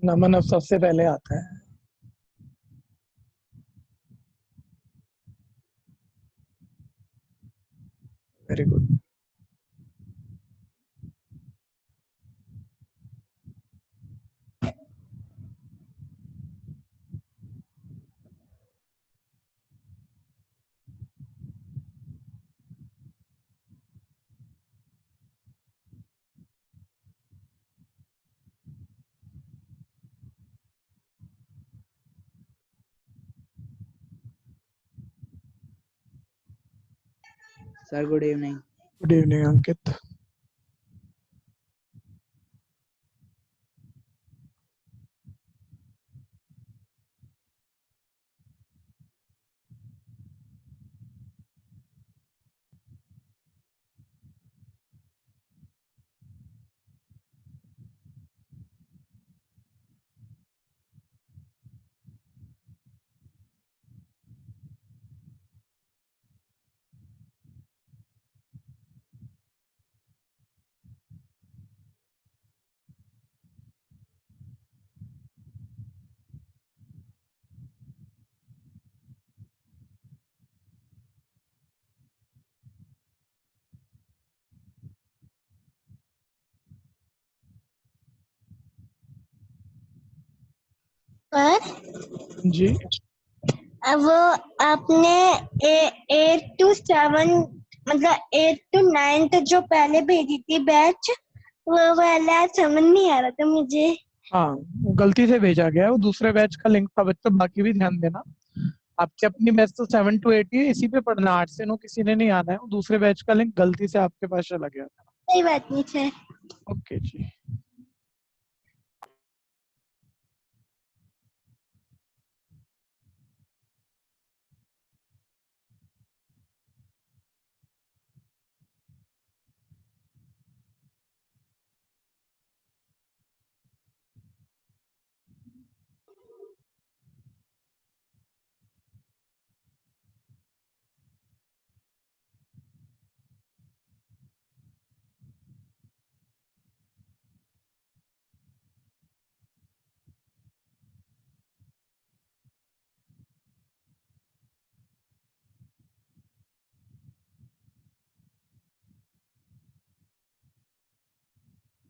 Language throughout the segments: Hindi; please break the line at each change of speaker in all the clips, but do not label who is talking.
नमन अब सबसे पहले आता है। Very good.
Sir good evening.
Good evening Ankit.
पर
जी
अब आपने 8 to 7 मतलब 8 to 9 जो पहले भेजी थी बैच, वो वाला समझ नहीं आ रहा था मुझे।
हाँ, वो गलती से भेजा गया है, वो दूसरे बैच का लिंक था बच्चों, बाकी भी ध्यान देना। आपकी अपनी बैच तो 7 to 8 ही है, इसी पे पढ़ना, 8 से 9 किसी ने नहीं आना है। वो दूसरे बैच का लिंक गलती से आपके पास चला गया था।
कोई बात नहीं सर।
ओके जी।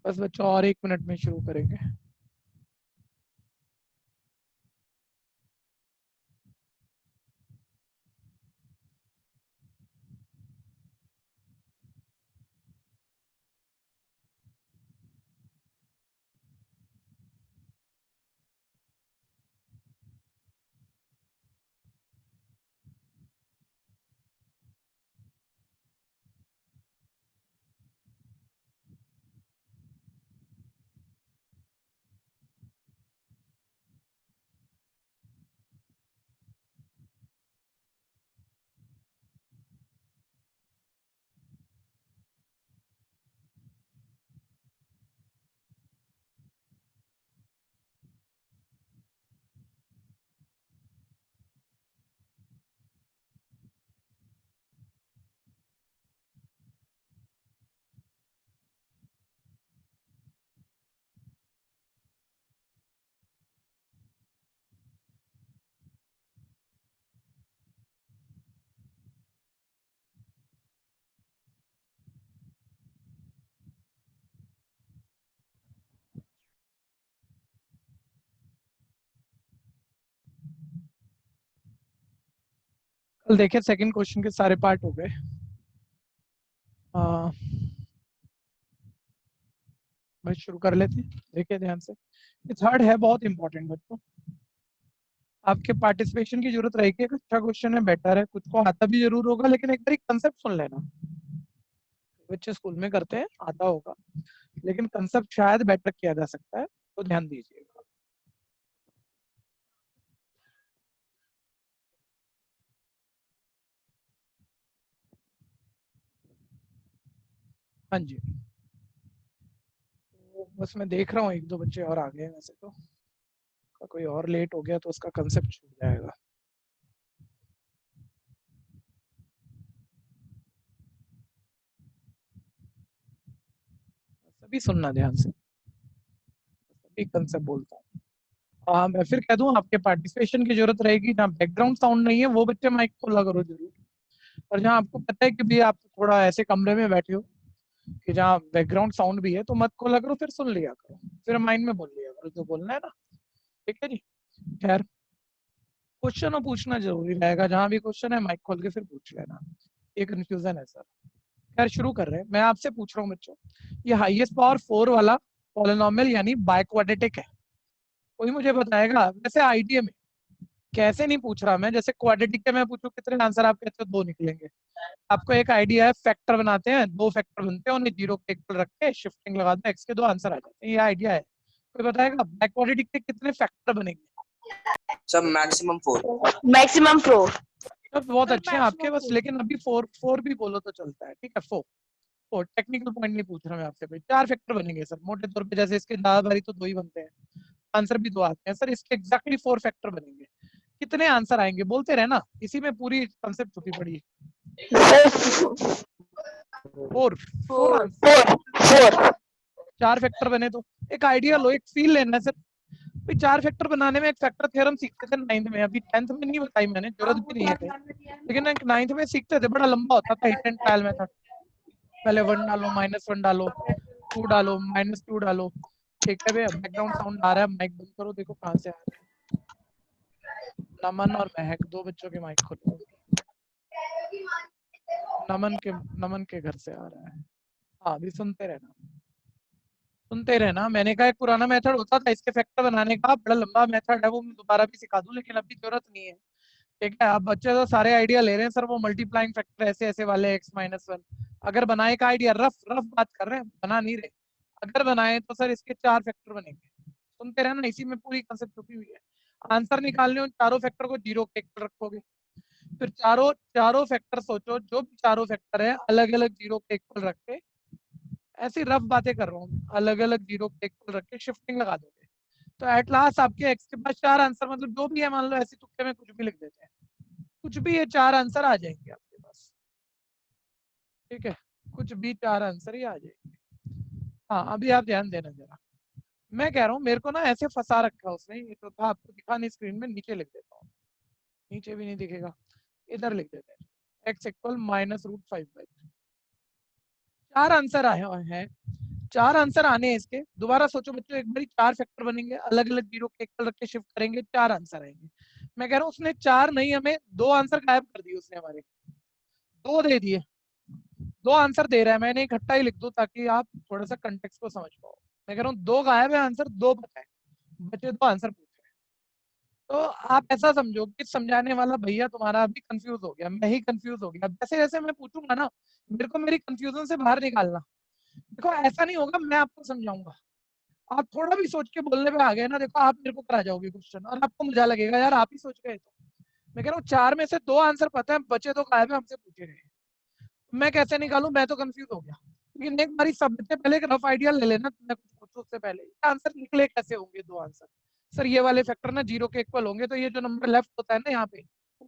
बस बच्चों और 1 मिनट में शुरू करेंगे। कल देखिए सेकंड क्वेश्चन के सारे पार्ट हो गए। बस शुरू कर लेते हैं, देखिए ध्यान से। ये थर्ड है, बहुत इंपॉर्टेंट बच्चों। आपके पार्टिसिपेशन की जरूरत रहेगी। एक अच्छा क्वेश्चन है, बेटर है, कुछ को आता भी जरूर होगा, लेकिन एक बार कंसेप्ट सुन लेना। बच्चे स्कूल में करते हैं, आता होगा, लेकिन कंसेप्ट शायद बेटर किया जा सकता है, तो ध्यान दीजिएगा। हाँ जी, तो बस मैं देख रहा हूँ 1-2 बच्चे और आ गए हैं, वैसे तो कोई और लेट हो गया तो उसका कंसेप्ट छूट जाएगा। सभी सुनना ध्यान से, सभी कंसेप्ट बोलता हूँ। हाँ, मैं फिर कह दूं आपके पार्टिसिपेशन की जरूरत रहेगी। जहाँ बैकग्राउंड साउंड नहीं है वो बच्चे माइक खोला करो जरूर, और जहाँ आपको पता है कि भी आप थोड़ा ऐसे कमरे में बैठे हो कि जहाँ बैकग्राउंड साउंड भी है तो मत खोला करो, फिर सुन लिया करो, फिर माइंड में बोल लिया करो जो बोलना है ना। ठीक है जी। खैर, क्वेश्चन पूछना जरूरी रहेगा, जहाँ भी क्वेश्चन है माइक खोल के फिर पूछ लेना, ये कंफ्यूजन है सर। खैर शुरू कर रहे हैं। मैं आपसे पूछ रहा हूँ बच्चों, ये हाईएस्ट पावर 4 वाला पॉलिनोमियल यानी बाइक्वाड्रेटिक है, कोई मुझे बताएगा? वैसे आईडिया में कैसे नहीं पूछ रहा मैं, जैसे क्वाड्रेटिक के मैं पूछूं कितने आंसर आप कहते हो 2 निकलेंगे, आपको एक आइडिया है, फैक्टर बनाते हैं, 2 फैक्टर बनते हैं, उन्हें जीरो के इक्वल रख के शिफ्टिंग लगा दो, एक्स के 2 आंसर आ जाते हैं, ये आइडिया है। कोई बताएगा बैकवर्डिक के कितने फैक्टर बनेंगे?
सब मैक्सिमम 4।
मैक्सिमम 4।
तो बहुत
सर,
अच्छे हैं आपके,
maximum
बस
4।
लेकिन अभी 4 भी बोलो तो चलता है। ठीक है, 4 टेक्निकल पॉइंट नहीं पूछ रहा मैं आपसे भाई, 4 फैक्टर बनेंगे सर मोटे तौर पे, जैसे इसके ज्यादा बारी तो 2 ही बनते हैं, आंसर भी 2 आते हैं सर, इसके एग्जैक्टली 4 फैक्टर बनेंगे। कितने आंसर आएंगे बोलते रहना, इसी में पूरी कंसेप्ट छुपी पड़ी है। 4
4
4 फैक्टर बने तो एक आइडिया लो, एक फील लेना सर। भाई 4 फैक्टर बनाने में एक फैक्टर थ्योरम सीखते थे 9th में, अभी 10th में नहीं बताई मैंने, जरूरत भी नहीं है कहीं, लेकिन 9th में सीखते थे, बड़ा लंबा होता था, हिट एंड ट्रायल मेथड। पहले 1 डालो, -1 डालो, 2 डालो, -2 डालो। ठीक है भैया, बैकग्राउंड साउंड आ रहा है, माइक बंद करो, देखो कहाँ से आ रहा है। नमन और महक, 2 बच्चों के माइक खोलो। नमन के घर से आ रहा है। हाँ, अभी सुनते रहना। मैंने कहा एक पुराना मेथड होता था इसके फैक्टर बनाने का, बड़ा लंबा मेथड है वो, मैं दोबारा भी सिखा दूं, लेकिन अभी जरूरत नहीं है। ठीक है, अब बच्चे तो सारे आइडिया ले रहे हैं सर, वो मल्टीप्लाइंग फैक्टर ऐसे ऐसे वाले x-1, अगर बनाए का आइडिया, रफ रफ बात कर रहे हैं, बना नहीं रहे, अगर बनाए तो सर इसके 4 फैक्टर बनेंगे। सुनते रहना, इसी में पूरी कंसेप्ट छुपी हुई है। आंसर निकालने उन चारों फैक्टर को जीरो के इक्वल रखोगे, फिर चारों चारों फैक्टर सोचो, जो भी चारों फैक्टर है अलग अलग जीरो के इक्वल रख के, ऐसी रफ बातें कर रहा हूँ, अलग अलग जीरो के इक्वल रख के शिफ्टिंग लगा दोगे, तो एट लास्ट आपके एक्स के पास 4 आंसर, मतलब जो भी है, मान लो ऐसे तुक्के में कुछ भी लिख देते हैं, कुछ भी ये 4 आंसर आ जाएंगे आपके पास। ठीक है, कुछ भी 4 आंसर ही आ जाएंगे। हाँ, अभी आप ध्यान देना जरा, मैं कह रहा हूँ मेरे को ना ऐसे फंसा रखा उसने, ये तो था आपको दिखा नहीं स्क्रीन में, नीचे लिख देता हूँ, नीचे भी नहीं दिखेगा, इधर लिख देते हैं, x इक्वल -√5/3। 4 आंसर आए हैं, 4 आंसर आने हैं इसके। दोबारा सोचो बच्चों, एक बारी 4 फैक्टर बनेंगे, अलग अलग जीरो के इक्वल रख के शिफ्ट करेंगे, 4 आंसर आएंगे। मैं कह रहा हूँ उसने 4 नहीं, हमें 2 आंसर गायब कर दिए उसने, हमारे 2 दे दिए, 2 आंसर दे रहा है, मैंने इकट्ठा ही लिख दूं ताकि आप थोड़ा सा कंटेक्स्ट को समझ पाओ। मैं कह रहा हूँ 2 गायब है आंसर, 2 पता है, बच्चे 2 आंसर पूछ रहे हैं। तो आप ऐसा समझो कि समझाने वाला भैया तुम्हारा अभी कंफ्यूज हो गया, मैं ही कंफ्यूज हो गया, जैसे जैसे मैं पूछूंगा ना, मेरे को मेरी कंफ्यूजन से बाहर निकालना। देखो ऐसा नहीं होगा मैं आपको समझाऊंगा, आप थोड़ा भी सोच के बोलने पे आ गए ना, देखो आप मेरे को करा जाओगे क्वेश्चन, और आपको मजा लगेगा यार, आप ही सोच गए। तो मैं कह रहा हूँ 4 में से 2 आंसर पता है, बचे 2 गायब है, हमसे पूछे गए, मैं कैसे निकालूं, मैं तो कंफ्यूज हो गया। लेकिन एक बारी सबसे पहले एक रफ आइडिया ले लेना, मैं कुछ पूछूं उससे पहले आंसर निकले कैसे होंगे 2 आंसर। सर ये वाले फैक्टर ना जीरो के इक्वल होंगे, तो ये जो नंबर लेफ्ट होता है ना यहाँ पे,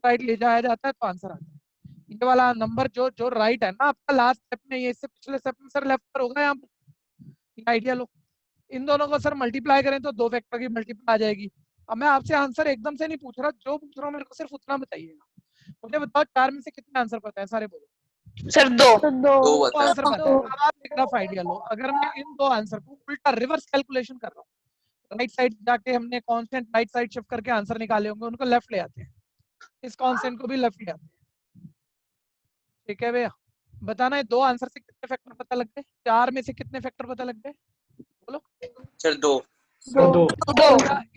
राइट ले जाया जाता है तो आंसर आता है। ये वाला नंबर जो जो राइट है ना आपका लास्ट स्टेप में, ये इससे पिछले स्टेप में सर लेफ्ट पर होगा, यहाँ पर आइडिया लो। इन दोनों को सर मल्टीप्लाई करें तो 2 फैक्टर की मल्टीप्लाई आ जाएगी। अब मैं आपसे आंसर एकदम से नहीं पूछ रहा, जो पूछ रहा हूँ मेरे को सिर्फ उतना बताइएगा। मुझे बताओ 4 में से कितने आंसर पता है, सारे बोलो।
सर 2।
2
तो
बता
आंसर पता है। अब आप एक रफ आइडिया लो, अगर मैं इन 2 आंसर को उल्टा रिवर्स कैलकुलेशन कर रहा हूँ, राइट साइड जाके हमने कांस्टेंट राइट साइड शिफ्ट करके आंसर निकाले होंगे, उनको लेफ्ट ले आते हैं, इस कांस्टेंट को भी लेफ्ट ले आते हैं। ठीक है भैया, बताना है 2 आंसर से कितने फैक्टर पता लग गए, 4 में से कितने फैक्टर पता लग गए, बोलो।
सर 2।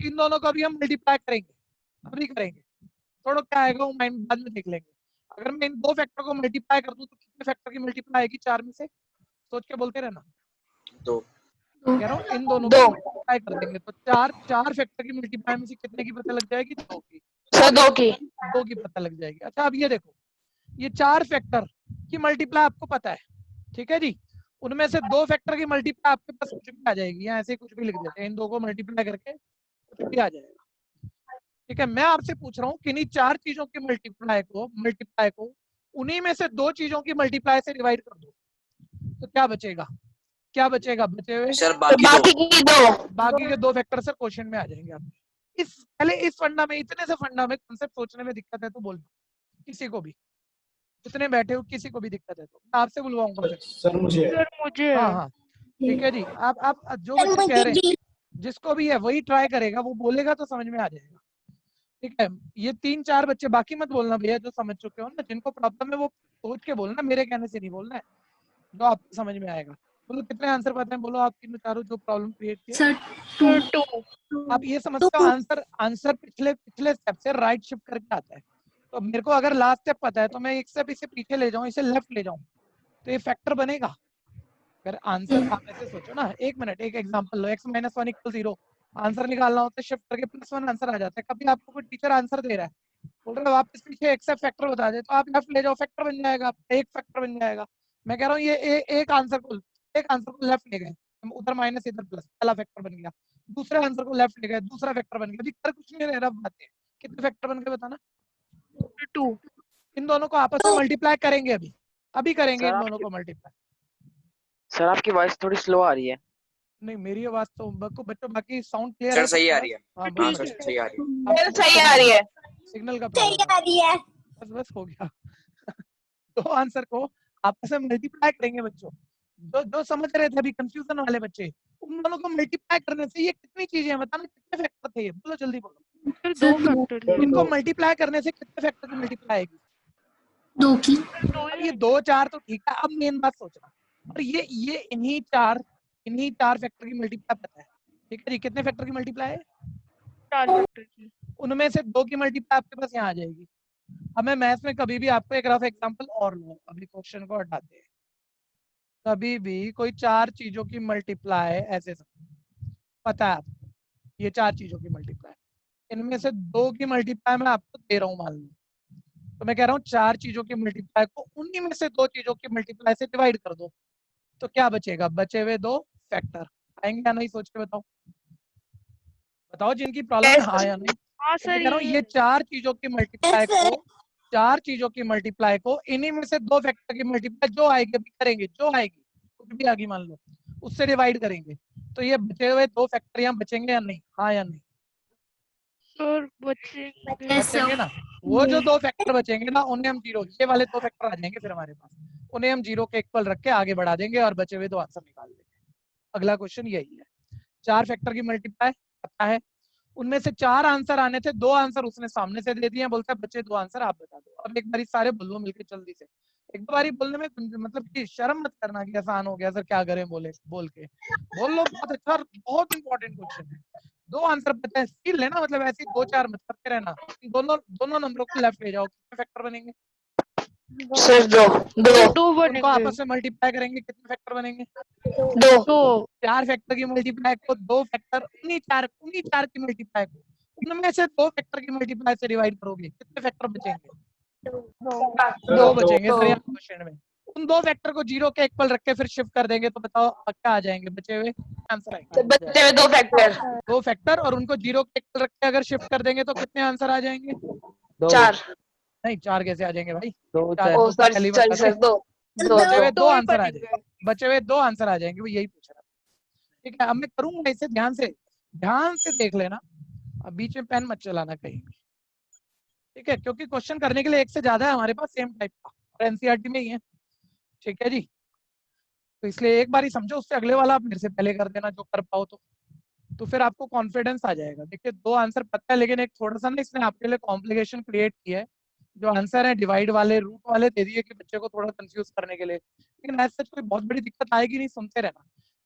इन दोनों को अभी हम मल्टीप्लाई करेंगे, अभी करेंगे, थोड़ा क्या आएगा वो माइंड बाद में देख लेंगे। अगर मैं इन 2 फैक्टर को मल्टीप्लाई कर दूं तो कितने फैक्टर की मल्टीप्लाई आएगी 4 में से, सोच के बोलते रहना।
2।
कह रहा हूँ इन दोनों
दो।
को मल्टीप्लाई कर देंगे तो 4 फैक्टर की मल्टीप्लाई में से कितने की पता लग जाएगी, 2 की।
सर 2 की।
2 की पता लग जाएगी। अच्छा अब ये देखो, ये 4 फैक्टर की मल्टीप्लाई आपको पता है, ठीक है जी, उनमें से 2 फैक्टर की मल्टीप्लाई आपके पास कुछ भी आ जाएगी, या ऐसे कुछ भी लिख देते हैं, इन 2 को मल्टीप्लाई करके कुछ भी आ जाएगा। ठीक है, मैं आपसे पूछ रहा हूँ किन्हीं 4 चीजों की मल्टीप्लाई को उन्हीं में से 2 चीजों की मल्टीप्लाई से डिवाइड कर दो, तो क्या बचेगा, क्या बचेगा बचे हुए?
सर
बाकी की 2।
बाकी के 2 फैक्टर सर क्वेश्चन में आ जाएंगे आपके। पहले इस फंडा में, इतने से फंडा में कॉन्सेप्ट सोचने में दिक्कत है तो बोल, किसी को भी, जितने बैठे हो किसी को भी दिक्कत है तो मैं आपसे बुलवाऊंगा फिर।
सर मुझे
सर मुझे
हाँ हाँ ठीक है जी। आप जो
सर
बच्चे कह
मुझे
रहे हैं,
भी
जिसको भी है वही ट्राई करेगा, वो बोलेगा तो समझ में आ जाएगा। ठीक है, ये 3-4 बच्चे, बाकी मत बोलना भैया, जो समझ चुके हो ना, जिनको प्रॉब्लम है वो सोच के बोलना, मेरे कहने से नहीं बोलना है, जो आपको समझ में आएगा। बोलो कितने आंसर पता है, बोलो आप तीनों चारों जो प्रॉब्लम क्रिएट किया।
सर
सर 2
आप ये समझते हो आंसर पिछले स्टेप से राइट शिफ्ट करके आता है। तो मेरे को अगर लास्ट स्टेप पता है तो मैं एक स्टेप इसे पीछे ले जाऊं, इसे लेफ्ट ले जाऊं, तो ये फैक्टर बनेगा। अगर आंसर आप ऐसे सोचो ना, एक मिनट, एक एग्जांपल लो, x - 1 = 0, आंसर निकालना होता है शिफ्ट करके +1 आंसर आ जाता है। कभी आपको कोई टीचर आंसर दे रहा है, बोल रहे हो वापस पीछे x से फैक्टर बता दे, तो आप लेफ्ट ले जाओ, फैक्टर बन जाएगा, एक फैक्टर बन जाएगा। मैं कह रहा हूँ ये एक आंसर को लेफ्ट ले गए, उधर माइनस इधर प्लस, पहला फैक्टर बन गया। दूसरे आंसर को लेफ्ट ले गए, दूसरा फैक्टर बन गया। अभी कर कुछ नहीं रहा, बात है कितने फैक्टर बन गए बताना।
2
इन दोनों को आपस में मल्टीप्लाई करेंगे, अभी करेंगे
सर
इन दोनों को मल्टीप्लाई।
सर आपकी वॉइस थोड़ी स्लो आ रही है।
नहीं, मेरी आवाज तो बच्चों बाकी साउंड क्लियर
सर
है
सही आ रही है।
हाँ
हाँ
बस
सर सही आ रही है।
अब
सर सही आ रही है।
सिग्नल का
सही
प्रॉब्लम
आ
है,
रही है।
बस हो गया। दो आंसर को आपस में मल्टीप्लाई करेंगे बच्चों। जो समझ रहे थे अभी कंफ्यूजन वाले बच्चे, उन दोनों को मल्टीप्लाई करने से ये कितनी चीजें हैं बताना, कितने फैक्टर थे ये, बोलो जल्दी बोलो।
सर 2 फैक्टर है।
इनको मल्टीप्लाई करने से कितने फैक्टर की मल्टीप्लाई आएगी।
2 की।
अब ये 2-4 तो ठीक है, अब मेन बात सोचना, और ये इन्हीं चार फैक्टर की मल्टीप्लाई पता है। ठीक है जी, कितने फैक्टर की मल्टीप्लाई है,
4 फैक्टर की।
उनमें से 2 की मल्टीप्लाई आपके पास यहाँ आ जाएगी। अब मैं मैथ्स में कभी भी आपको एक रफ एग्जांपल और लूँ, अभी क्वेश्चन को हटाते हैं। कभी भी कोई 4 चीजों की मल्टीप्लाई ऐसे पता है आपको, ये 4 चीजों की मल्टीप्लाई, इनमें से 2 की मल्टीप्लाई मैं आपको दे रहा हूँ मान लो, तो मैं कह रहा हूँ 4 चीजों की मल्टीप्लाई को उन्हीं में से 2 चीजों की मल्टीप्लाई से डिवाइड कर दो, तो क्या बचेगा, बचे हुए 2 फैक्टर आएंगे या नहीं, सोच के बताओ जिनकी प्रॉब्लम है हाँ या नहीं।
हाँ
तो मैं
सर
कह रहा हूँ ये 4 चीजों की मल्टीप्लाई
Yes,
को 4 चीजों की मल्टीप्लाई को इन्हीं में से 2 फैक्टर की मल्टीप्लाई जो आएगी, अभी करेंगे, जो आएगी कुछ भी आगे मान लो, उससे डिवाइड करेंगे, तो ये बचे हुए 2 फैक्टर यहाँ बचेंगे या नहीं, हाँ या नहीं।
सर बच्चे
बचेंगे ना, वो जो 2 फैक्टर बचेंगे ना उन्हें हम जीरो, ये वाले 2 फैक्टर आ जाएंगे फिर हमारे पास, उन्हें हम जीरो के इक्वल रख के आगे बढ़ा देंगे और बचे हुए 2 आंसर निकाल देंगे। अगला क्वेश्चन यही है, 4 फैक्टर की मल्टीप्लाई पता है, उनमें से 4 आंसर आने थे, 2 आंसर उसने सामने से दे दिए, बोलता है बच्चे 2 आंसर आप बता दो। अब एक बारी सारे बोल लो मिलके जल्दी से, एक दो बारी बोलने में मतलब कि शर्म मत करना कि आसान हो गया सर क्या करें, बोल के बोल लो, बहुत अच्छा, बहुत इंपॉर्टेंट क्वेश्चन है। 2 आंसर पता है, सील लेना, मतलब ऐसे 2-4 मत करते रहना, दोनों नंबरों को लेफ्ट ले जाओ, कितने फैक्टर बनेंगे,
सर 2
उनको
बनेंगे।
आपस में मल्टीप्लाई करेंगे, कितने फैक्टर बनेंगे,
2
4 फैक्टर की मल्टीप्लाई को 2 फैक्टर उन्हीं चार की मल्टीप्लाई को उनमें से 2 फैक्टर की मल्टीप्लाई से डिवाइड करोगे, कितने फैक्टर बचेंगे, 2 बचेंगे सर यहाँ क्वेश्चन में। उन 2 फैक्टर को जीरो के इक्वल रख के फिर शिफ्ट कर देंगे, तो बताओ क्या आ जाएंगे बचे हुए आंसर आएंगे,
बच्चे में 2 फैक्टर
2 फैक्टर, और उनको जीरो के इक्वल रख के अगर शिफ्ट कर देंगे तो कितने आंसर आ जाएंगे,
4
नहीं 4 कैसे आ जाएंगे भाई,
दो
चार
ओ
तो
सर
पहली
सर
बात
सर
है।
2
बचे हुए 2
2 ही
आंसर आ
बनेंगे।
जाएंगे, बचे हुए 2 आंसर आ जाएंगे, वो यही पूछ रहा। ठीक है, अब मैं करूंगा इसे ध्यान से देख लेना, अब बीच में पेन मत चलाना कहीं भी। ठीक है, क्योंकि क्वेश्चन करने के लिए एक से ज्यादा है हमारे पास सेम टाइप का, और एनसीईआरटी में ही है। ठीक है जी, तो इसलिए एक बार ही समझो, उससे अगले वाला आप मेरे से पहले कर देना जो कर पाओ, तो फिर आपको कॉन्फिडेंस आ जाएगा। देखिए 2 आंसर पता है, लेकिन एक थोड़ा सा ना इसने आपके लिए कॉम्प्लिकेशन क्रिएट किया है, जो आंसर है डिवाइड वाले रूट वाले दे दिए कि बच्चे को थोड़ा कंफ्यूज करने के लिए, लेकिन ऐसा कोई बहुत बड़ी दिक्कत आएगी नहीं, सुनते रहना।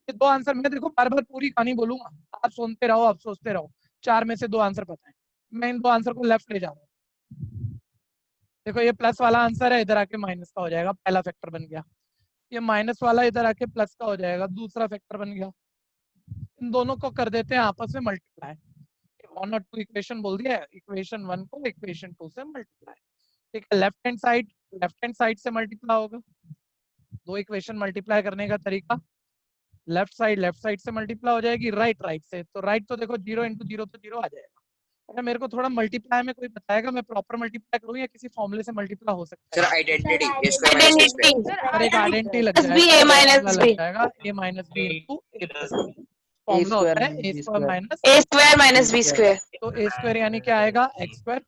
ये 2 आंसर मैं देखो बार बार पूरी कहानी बोलूंगा, आप सुनते रहो, आप सोचते रहो। 4 में से 2 आंसर पता है, मैं इन 2 आंसर को लेफ्ट ले जा रहा हूँ। देखो ये प्लस वाला आंसर है, इधर आके माइनस का हो जाएगा, पहला फैक्टर बन गया। ये माइनस वाला इधर आके प्लस का हो जाएगा, दूसरा फैक्टर बन गया। इन दोनों को कर देते हैं आपस में मल्टीप्लाई, 1 और 2 इक्वेशन बोल दिया, इक्वेशन 1 को इक्वेशन 2 से मल्टीप्लाई। ठीक है, लेफ्ट हैंड साइड से मल्टीप्लाई होगा, 2 इक्वेशन मल्टीप्लाई करने का तरीका, लेफ्ट साइड से मल्टीप्लाई हो जाएगी, राइट से, तो राइट तो देखो 0 × 0 तो 0 आ जाएगा। अगर मेरे को थोड़ा मल्टीप्लाई में कोई बताएगा, मैं प्रॉपर मल्टीप्लाई करूँ या किसी फॉर्मूले से मल्टीप्लाई हो सकता
सर
है,
identity a square minus b square.
और एक आइडेंटिटी लग
बी ए माइनस
जाएगा,
b
a - b * a + b। Formula
square
होता है
minus
a
b
square
square.
Minus
A square minus B square.
तो ए स्क्वायर यानी क्या आएगा x square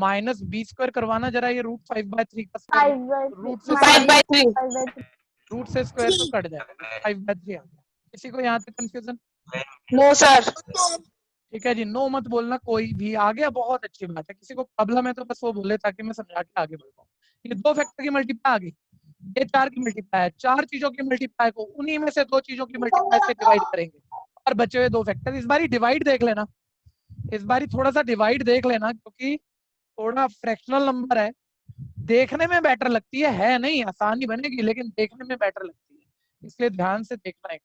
minus b square करवाना जरा ये √5/3 का स्क्वायर रूट से
5/3.
रूट से स्क्वायर तो कट जाएगा 5/3 आ गया। किसी को यहाँ तक कंफ्यूजन?
No sir.
ठीक है जी, नो मत बोलना कोई भी। आ गया, बहुत अच्छी बात है। किसी को प्रॉब्लम है तो बस वो बोले ताकि मैं समझा के आगे बढ़ पाऊँ। ये 2 फैक्टर की मल्टीप्लाई आ गई, ये 4 की मल्टीप्लाई है। 4 चीजों की मल्टीप्लाई को उन्हीं में से 2 चीजों की मल्टीप्लाई से डिवाइड करेंगे और बचे हुए 2 फैक्टर। इस बारी डिवाइड देख लेना, इस बारी थोड़ा सा डिवाइड देख लेना, क्योंकि थोड़ा फ्रैक्शनल नंबर है, देखने में बेटर लगती है नहीं आसान ही बनेगी लेकिन देखने में बेटर लगती है, इसलिए ध्यान से देखना एक।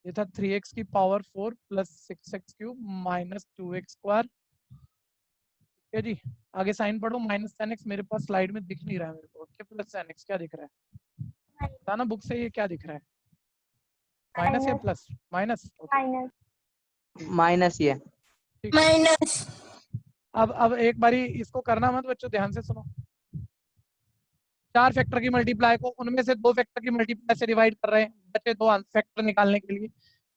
ये था 3x की power 4 plus 6x cube minus 2x square. ठीक है जी, आगे साइन पढ़ो। माइनस 10x मेरे पास स्लाइड में दिख नहीं रहा है मेरे को, क्या प्लस 10x क्या दिख रहा है बताना बुक से, ये क्या दिख रहा है? माइनस या प्लस? माइनस,
माइनस ये
माइनस।
अब एक बारी इसको करना मत बच्चों, ध्यान से सुनो। 4 फैक्टर की मल्टीप्लाई को उनमें से 2 फैक्टर की मल्टीप्लाई से डिवाइड कर रहे हैं, बचे 2 फैक्टर निकालने के लिए।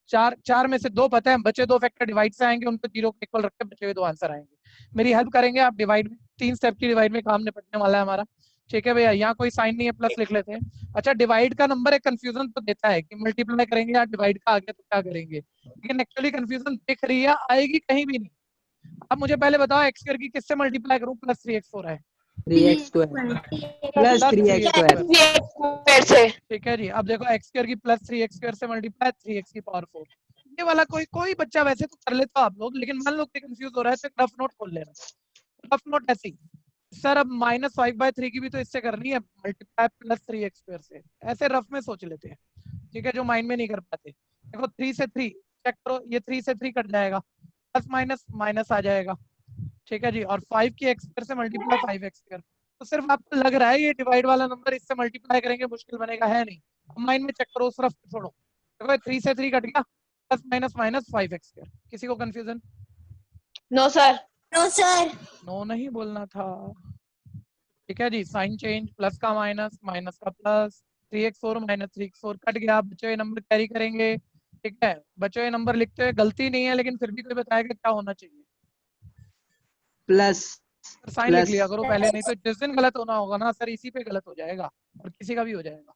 4 में से 2 पता है, बचे 2 फैक्टर डिवाइड से आएंगे, उनको 0 के इक्वल रख के बचे हुए 2 आंसर आएंगे। मेरी हेल्प करेंगे आप डिवाइड में, 3 स्टेप की डिवाइड में काम निपटने वाला है हमारा। ठीक है भैया, यहाँ कोई साइन नहीं है, प्लस लिख लेते हैं। अच्छा, डिवाइड का नंबर एक कंफ्यूजन तो देता है कि मल्टीप्लाई करेंगे या डिवाइड का आ गया तो क्या करेंगे, लेकिन एक्चुअली कंफ्यूजन दिख रही है, आएगी कहीं भी नहीं। अब मुझे पहले बताओ एक्स स्क्वायर की किससे मल्टीप्लाई करूं? प्लस 3x हो रहा है
3x square plus 3x square.
3x square से.
ठीक है जी, अब देखो एक्स स्क्वायर की प्लस 3x स्क्वायर से मल्टीप्लाई 3x की पावर 4। ये वाला कोई बच्चा वैसे तो कर लेता आप लोग, लेकिन मान लो कोई कंफ्यूज हो रहा है तो रफ नोट खोल लेना। रफ नोट ऐसी, सर अब माइनस 5/3 की भी तो इससे करनी है मल्टीप्लाई प्लस 3x स्क्वायर से, ऐसे रफ में सोच लेते हैं। ठीक है, जो माइंड में नहीं कर पाते। देखो 3 से 3 चेक करो, ये 3 से 3 कट जाएगा, प्लस माइनस माइनस आ जाएगा। ठीक है जी, और 5 की x स्क्वायर से मल्टीप्लाई 5x स्क्वायर। तो सिर्फ आपको लग रहा है ये डिवाइड वाला नंबर इससे मल्टीप्लाई करेंगे मुश्किल बनेगा, है नहीं। माइंड में चेक करो, उस तरफ छोड़ो। देखो 3 से 3 कट गया, plus minus minus 5x square. किसी को confusion?
No sir.
No sir.
No नहीं बोलना था। ठीक है जी, साइन चेंज, प्लस का माइनस, माइनस का plus, 3x4 minus 3x4 cut गया, बचे हुए नंबर कैरी करेंगे। ठीक है, बचे हुए नंबर लिखते हुए गलती नहीं है, लेकिन फिर भी कोई बताएगा क्या होना चाहिए?
प्लस
साइन लिख लिया करो पहले, नहीं तो जिस दिन गलत होना होगा ना सर इसी पे गलत हो जाएगा और किसी का भी हो जाएगा।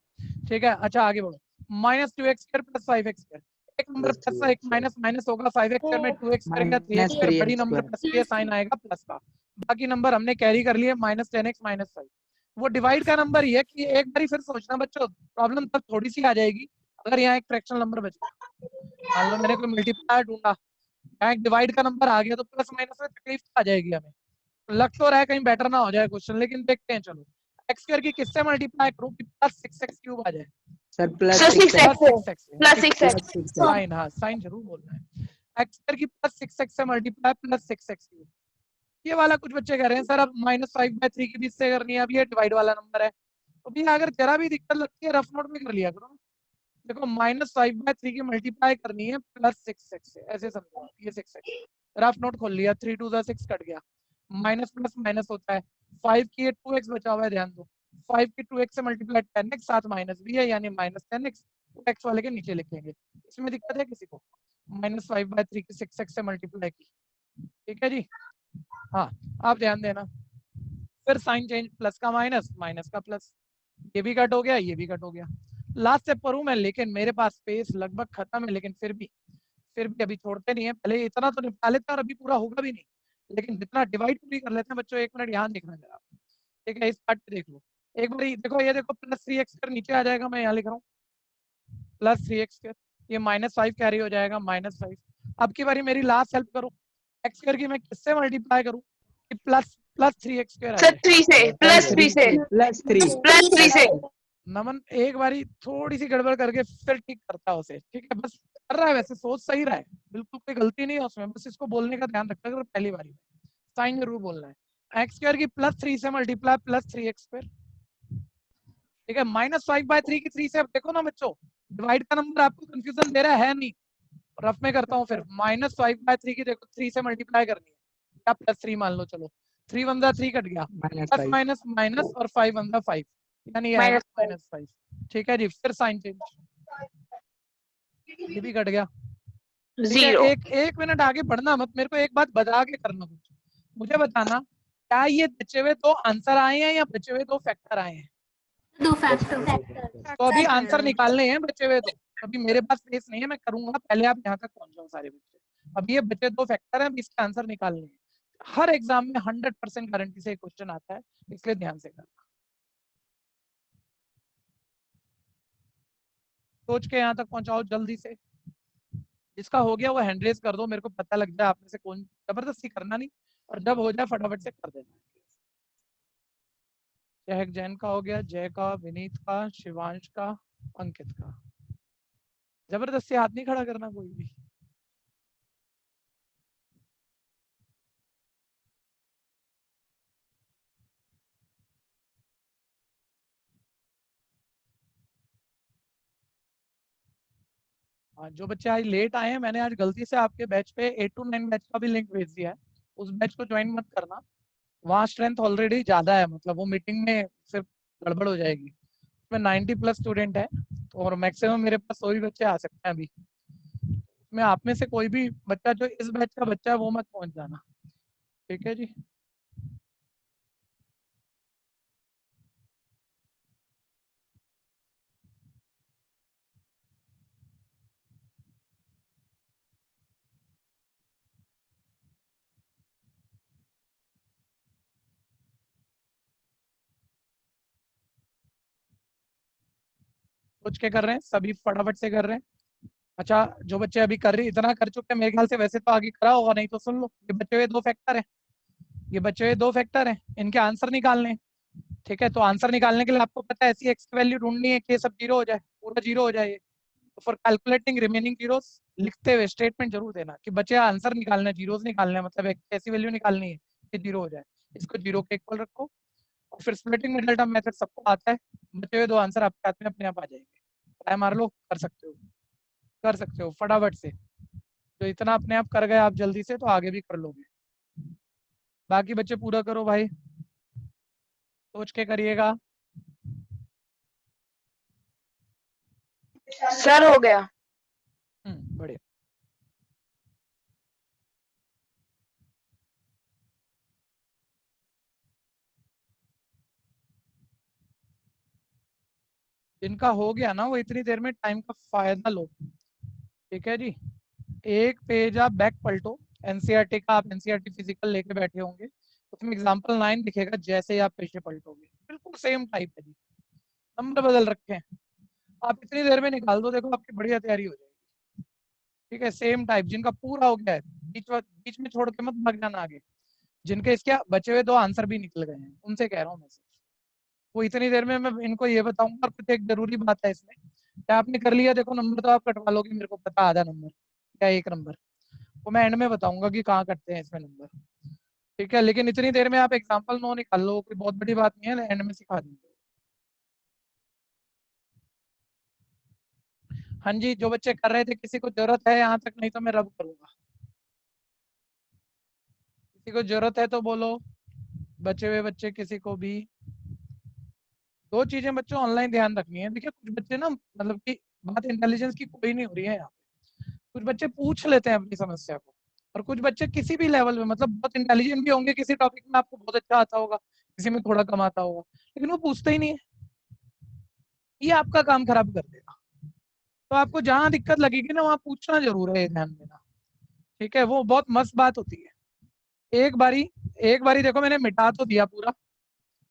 ठीक है, अच्छा आगे बढ़ो। Minus 2x square plus 5x square, एक नंबर प्लस एक माइनस माइनस होगा, 5x स्क्वायर में 2x करेंगे 3x स्क्वायर, बड़ी नंबर प्लस के साइन आएगा प्लस का। बाकी नंबर हमने कैरी कर लिए, माइनस 10x माइनस 5। वो डिवाइड का नंबर ही है कि एक बार फिर सोचना बच्चों, प्रॉब्लम तब थोड़ी सी आ जाएगी अगर यहाँ एक फ्रैक्शनल नंबर बचा। मान लो मैंने कोई मल्टीप्लाई ढूंढा, यहाँ एक डिवाइड का नंबर आ गया, तो प्लस माइनस में तकलीफ आ जाएगी हमें। लग तो रहा है कहीं बेटर ना हो जाए क्वेश्चन, लेकिन देखते हैं। चलो एक्स स्क्वायर की किससे मल्टीप्लाई करूं कि प्लस 6x क्यूब आ जाए?
Sir plus
Plus 6x.
6x
Plus 6x.
Sign, हाँ साइन जरूर बोलना है। एक्स स्क्वायर की प्लस 6x से मल्टीप्लाई प्लस 6x क्यूब। ये वाला कुछ बच्चे कह रहे हैं सर अब माइनस 5/3 की भी इससे करनी है, अब ये डिवाइड वाला नंबर है। तो भी अगर जरा भी दिक्कत लगती है रफ नोट में कर लिया करो। देखो माइनस 5/3 की मल्टीप्लाई करनी है प्लस 6x से, ऐसे समझो ये 6x। रफ नोट खोल लिया, 3 2 6 कट गया, माइनस प्लस माइनस होता है। 5 की ये 2x बचा हुआ है, ध्यान दो। 5 की 2x से मल्टीप्लाई 10x, साथ माइनस भी है यानी माइनस 10x, x वाले के नीचे लिखेंगे। इसमें दिक्कत है किसी को? माइनस 5/3 की 6x से मल्टीप्लाई की। ठीक है जी, हाँ आप ध्यान देना। फिर साइन चेंज, प्लस का माइनस माइनस का प्लस, ये भी कट हो गया, ये भी कट हो गया। लास्ट स्टेप पर हूं मैं, लेकिन मेरे पास स्पेस लगभग खत्म है, लेकिन फिर भी अभी छोड़ते नहीं है। पहले इतना तो निपटा लेते हैं और अभी पूरा होगा भी नहीं, लेकिन जितना डिवाइड पूरी कर लेते हैं बच्चों। 1 मिनट यहाँ देखना जरा, ठीक है, इस पार्ट पे देख लो एक बार। देखो ये देखो प्लस 3x स्क्वायर नीचे आ जाएगा, मैं यहाँ लिख रहा हूँ प्लस 3x स्क्वायर, ये माइनस 5 कैरी हो जाएगा माइनस 5। अब की बारी मेरी लास्ट हेल्प करो, एक्स स्क्वायर की मैं किससे मल्टीप्लाई करूँ कि प्लस 3x स्क्वायर आ
Sir
जाए?
3 से. Plus 3 से.
प्लस 3
Plus 3 से.
नमन एक बारी थोड़ी सी गड़बड़ करके फिर ठीक करता है उसे। ठीक है, बस कर रहा है, वैसे सोच सही रहा है, बिल्कुल कोई गलती नहीं है उसमें, बस इसको बोलने का ध्यान रखना अगर पहली बारी साइन जरूर बोलना है। एक्स स्क्वायर की प्लस 3 से मल्टीप्लाई प्लस 3x स्क्वायर। ठीक है, माइनस 5/3 की 3 से, अब देखो ना बच्चों डिवाइड का नंबर आपको कंफ्यूजन दे रहा है नहीं, रफ में करता हूँ फिर। माइनस 5/3 की देखो 3 से मल्टीप्लाई करनी है, क्या प्लस 3 मान लो, चलो 3 1 3 कट गया, प्लस माइनस माइनस और 5 1 5 यानी
Minus
माइनस 5। ठीक है जी, फिर साइन चेंज, ये भी कट गया। ठीक है,
0
एक मिनट आगे बढ़ना मत, मेरे को एक बात बता के करना कुछ। मुझे बताना क्या ये बचे हुए दो आंसर आए हैं या बचे हुए दो फैक्टर आए हैं?
दो फैक्टर।
तो अभी आंसर निकालने हैं बचे हुए दो। अभी मेरे पास स्पेस नहीं है, मैं करूंगा, पहले आप यहाँ तक पहुंच जाओ सारे बच्चे। अभी ये बचे दो फैक्टर हैं, अभी इसके आंसर निकालने हैं। हर एग्जाम में 100% गारंटी से क्वेश्चन आता है, इसलिए ध्यान से करना। सोच के यहाँ तक पहुंचाओ जल्दी से। जिसका हो गया वो हैंड रेज कर दो, मेरे को पता लग जाए आप में से कौन, जबरदस्ती करना नहीं, और जब हो जाए फटाफट से कर देना। चहक जैन का हो गया, जय का, विनीत का, शिवांश का, अंकित का। जबरदस्ती हाथ नहीं खड़ा करना कोई भी। जो बच्चे आज लेट आए हैं, मैंने आज गलती से आपके बैच पे 8 to 9 बैच का भी लिंक भेज दिया है, उस बैच को ज्वाइन मत करना। वहाँ स्ट्रेंथ ऑलरेडी ज्यादा है, मतलब वो मीटिंग में सिर्फ गड़बड़ हो जाएगी। उसमें 90+ स्टूडेंट है, तो और मैक्सिमम मेरे पास 100 ही बच्चे आ सकते हैं अभी। उसमें आप में से कोई भी बच्चा जो इस बैच का बच्चा है वो मत पहुंच जाना, ठीक है जी। सोच के कर रहे हैं सभी, फटाफट से कर रहे हैं। अच्छा, जो बच्चे अभी कर रहे, इतना कर चुके हैं मेरे ख्याल से, वैसे तो आगे करा होगा, नहीं तो सुन लो। ये बचे हुए दो फैक्टर है, ये बचे हुए दो फैक्टर हैं, इनके आंसर निकालने हैं। ठीक है, तो आंसर निकालने के लिए आपको पता है ऐसी एक्स की वैल्यू ढूंढनी है कि ये सब जीरो हो जाए, पूरा जीरो हो जाए। तो फॉर कैलकुलेटिंग रिमेनिंग जीरोस लिखते हुए स्टेटमेंट जरूर देना कि बचे आंसर निकालना है, जीरोस निकालना है, मतलब एक ऐसी वैल्यू निकालनी है कि जीरो हो जाए, इसको जीरो के इक्वल रखो। और फिर स्प्लिटिंग मिडल टर्म मेथड सबको आता है, बचे हुए दो आंसर आपके हाथ में अपने आप आ जाएंगे। ट्राई मार लो, कर सकते हो, कर सकते हो फटाफट से। तो इतना अपने आप कर गए आप जल्दी से, तो आगे भी कर लोगे। बाकी बच्चे पूरा करो भाई, सोच के करिएगा।
सर हो गया।
बढ़िया। जिनका हो गया ना वो इतनी देर में टाइम का फायदा लो, ठीक है जी। एक पेज आप बैक पलटो, एनसीईआरटी का, आप एनसीईआरटी फिजिकल लेके बैठे होंगे, उसमें एग्जांपल 9 दिखेगा, जैसे ही आप पेज पलटोगे बिल्कुल सेम टाइप है जी, नंबर बदल रखे हैं। आप इतनी देर में निकाल दो, देखो आपकी बढ़िया तैयारी हो जाएगी। ठीक है, सेम टाइप, जिनका पूरा हो गया है बीच में छोड़ के मत भाग जाना आगे। जिनके इसके बचे हुए दो आंसर भी निकल गए हैं उनसे कह रहा हूँ मैं सिर्फ, वो इतनी देर में मैं इनको ये बताऊंगा। और कुछ एक जरूरी बात है इसमें, क्या आपने कर लिया, देखो नंबर तो आप कटवा लोगे, मेरे को पता, आधा नंबर या एक नंबर, वो मैं एंड में बताऊंगा कि कहाँ कटते हैं इसमें नंबर। ठीक है, लेकिन इतनी देर में आप एग्जाम्पल 9 निकाल लो, कोई बहुत बड़ी बात नहीं है, एंड में सिखा देंगे। हाँ जी, जो बच्चे कर रहे थे, किसी को जरूरत है यहाँ तक, नहीं तो मैं रब करूंगा। किसी को जरूरत है तो बोलो, बचे हुए बच्चे किसी को भी। दो चीजें बच्चों ऑनलाइन ध्यान रखनी है। देखिए कुछ बच्चे ना, मतलब कि बात इंटेलिजेंस की कोई नहीं हो रही है यहाँ पे, कुछ बच्चे पूछ लेते हैं अपनी समस्या को, और कुछ बच्चे किसी भी लेवल में, मतलब बहुत इंटेलिजेंट भी होंगे, किसी टॉपिक में आपको बहुत अच्छा आता होगा, किसी में थोड़ा कम आता होगा, लेकिन वो पूछते ही नहीं है। ये आपका काम खराब कर देगा। तो आपको जहां दिक्कत लगेगी ना, वहां पूछना जरूर है, ध्यान देना। ठीक है, वो बहुत मस्त बात होती है। एक बारी देखो, मैंने मिटा तो दिया पूरा,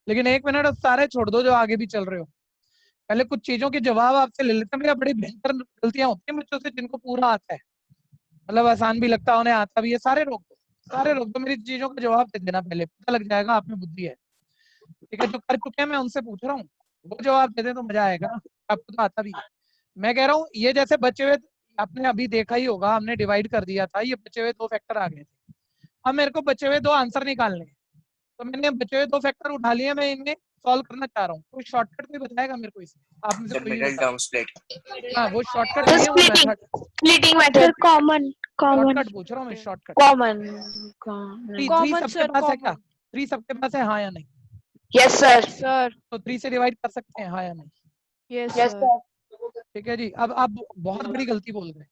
लेकिन 1 मिनट सारे छोड़ दो जो आगे भी चल रहे हो। पहले कुछ चीजों के जवाब आपसे ले लेते हैं भैया। बड़ी भयंकर गलतियां होती हैं बच्चों से जिनको पूरा आता है, मतलब आसान भी लगता है, उन्हें आता भी है, सारे रोक दो, सारे रोक दो। मेरी चीजों का जवाब दे देना, पहले पता लग जाएगा आप में बुद्धि है। ठीक है, जो कर चुके हैं मैं उनसे पूछ रहा हूँ, वो जवाब दे दे तो मजा आएगा, आपको तो आता भी है। मैं कह रहा हूँ ये जैसे बचे हुए, आपने अभी देखा ही होगा, हमने डिवाइड कर दिया था, ये बचे हुए दो फैक्टर आ गए थे। अब मेरे को बचे हुए दो आंसर निकालने हैं, तो मैंने बचे हुए दो फैक्टर उठा लिए, मैं इनमें सॉल्व करना चाह रहा हूँ। कोई शॉर्टकट कोई बताएगा मेरे को इसमें, आप में से
The
कोई भी
middle
बता।
term split.
हाँ, वो शॉर्टकट नहीं है, वो method.
Splitting
sir
method.
Common
shortcut पूछ रहा हूँ मैं, शॉर्टकट।
कॉमन।
थ्री सबके पास है क्या? 3 सबके पास है, हाँ या नहीं?
Yes sir.
तो 3 से डिवाइड कर सकते हैं, हाँ या नहीं?
Yes sir.
ठीक है जी। अब आप बहुत बड़ी गलती बोल गए।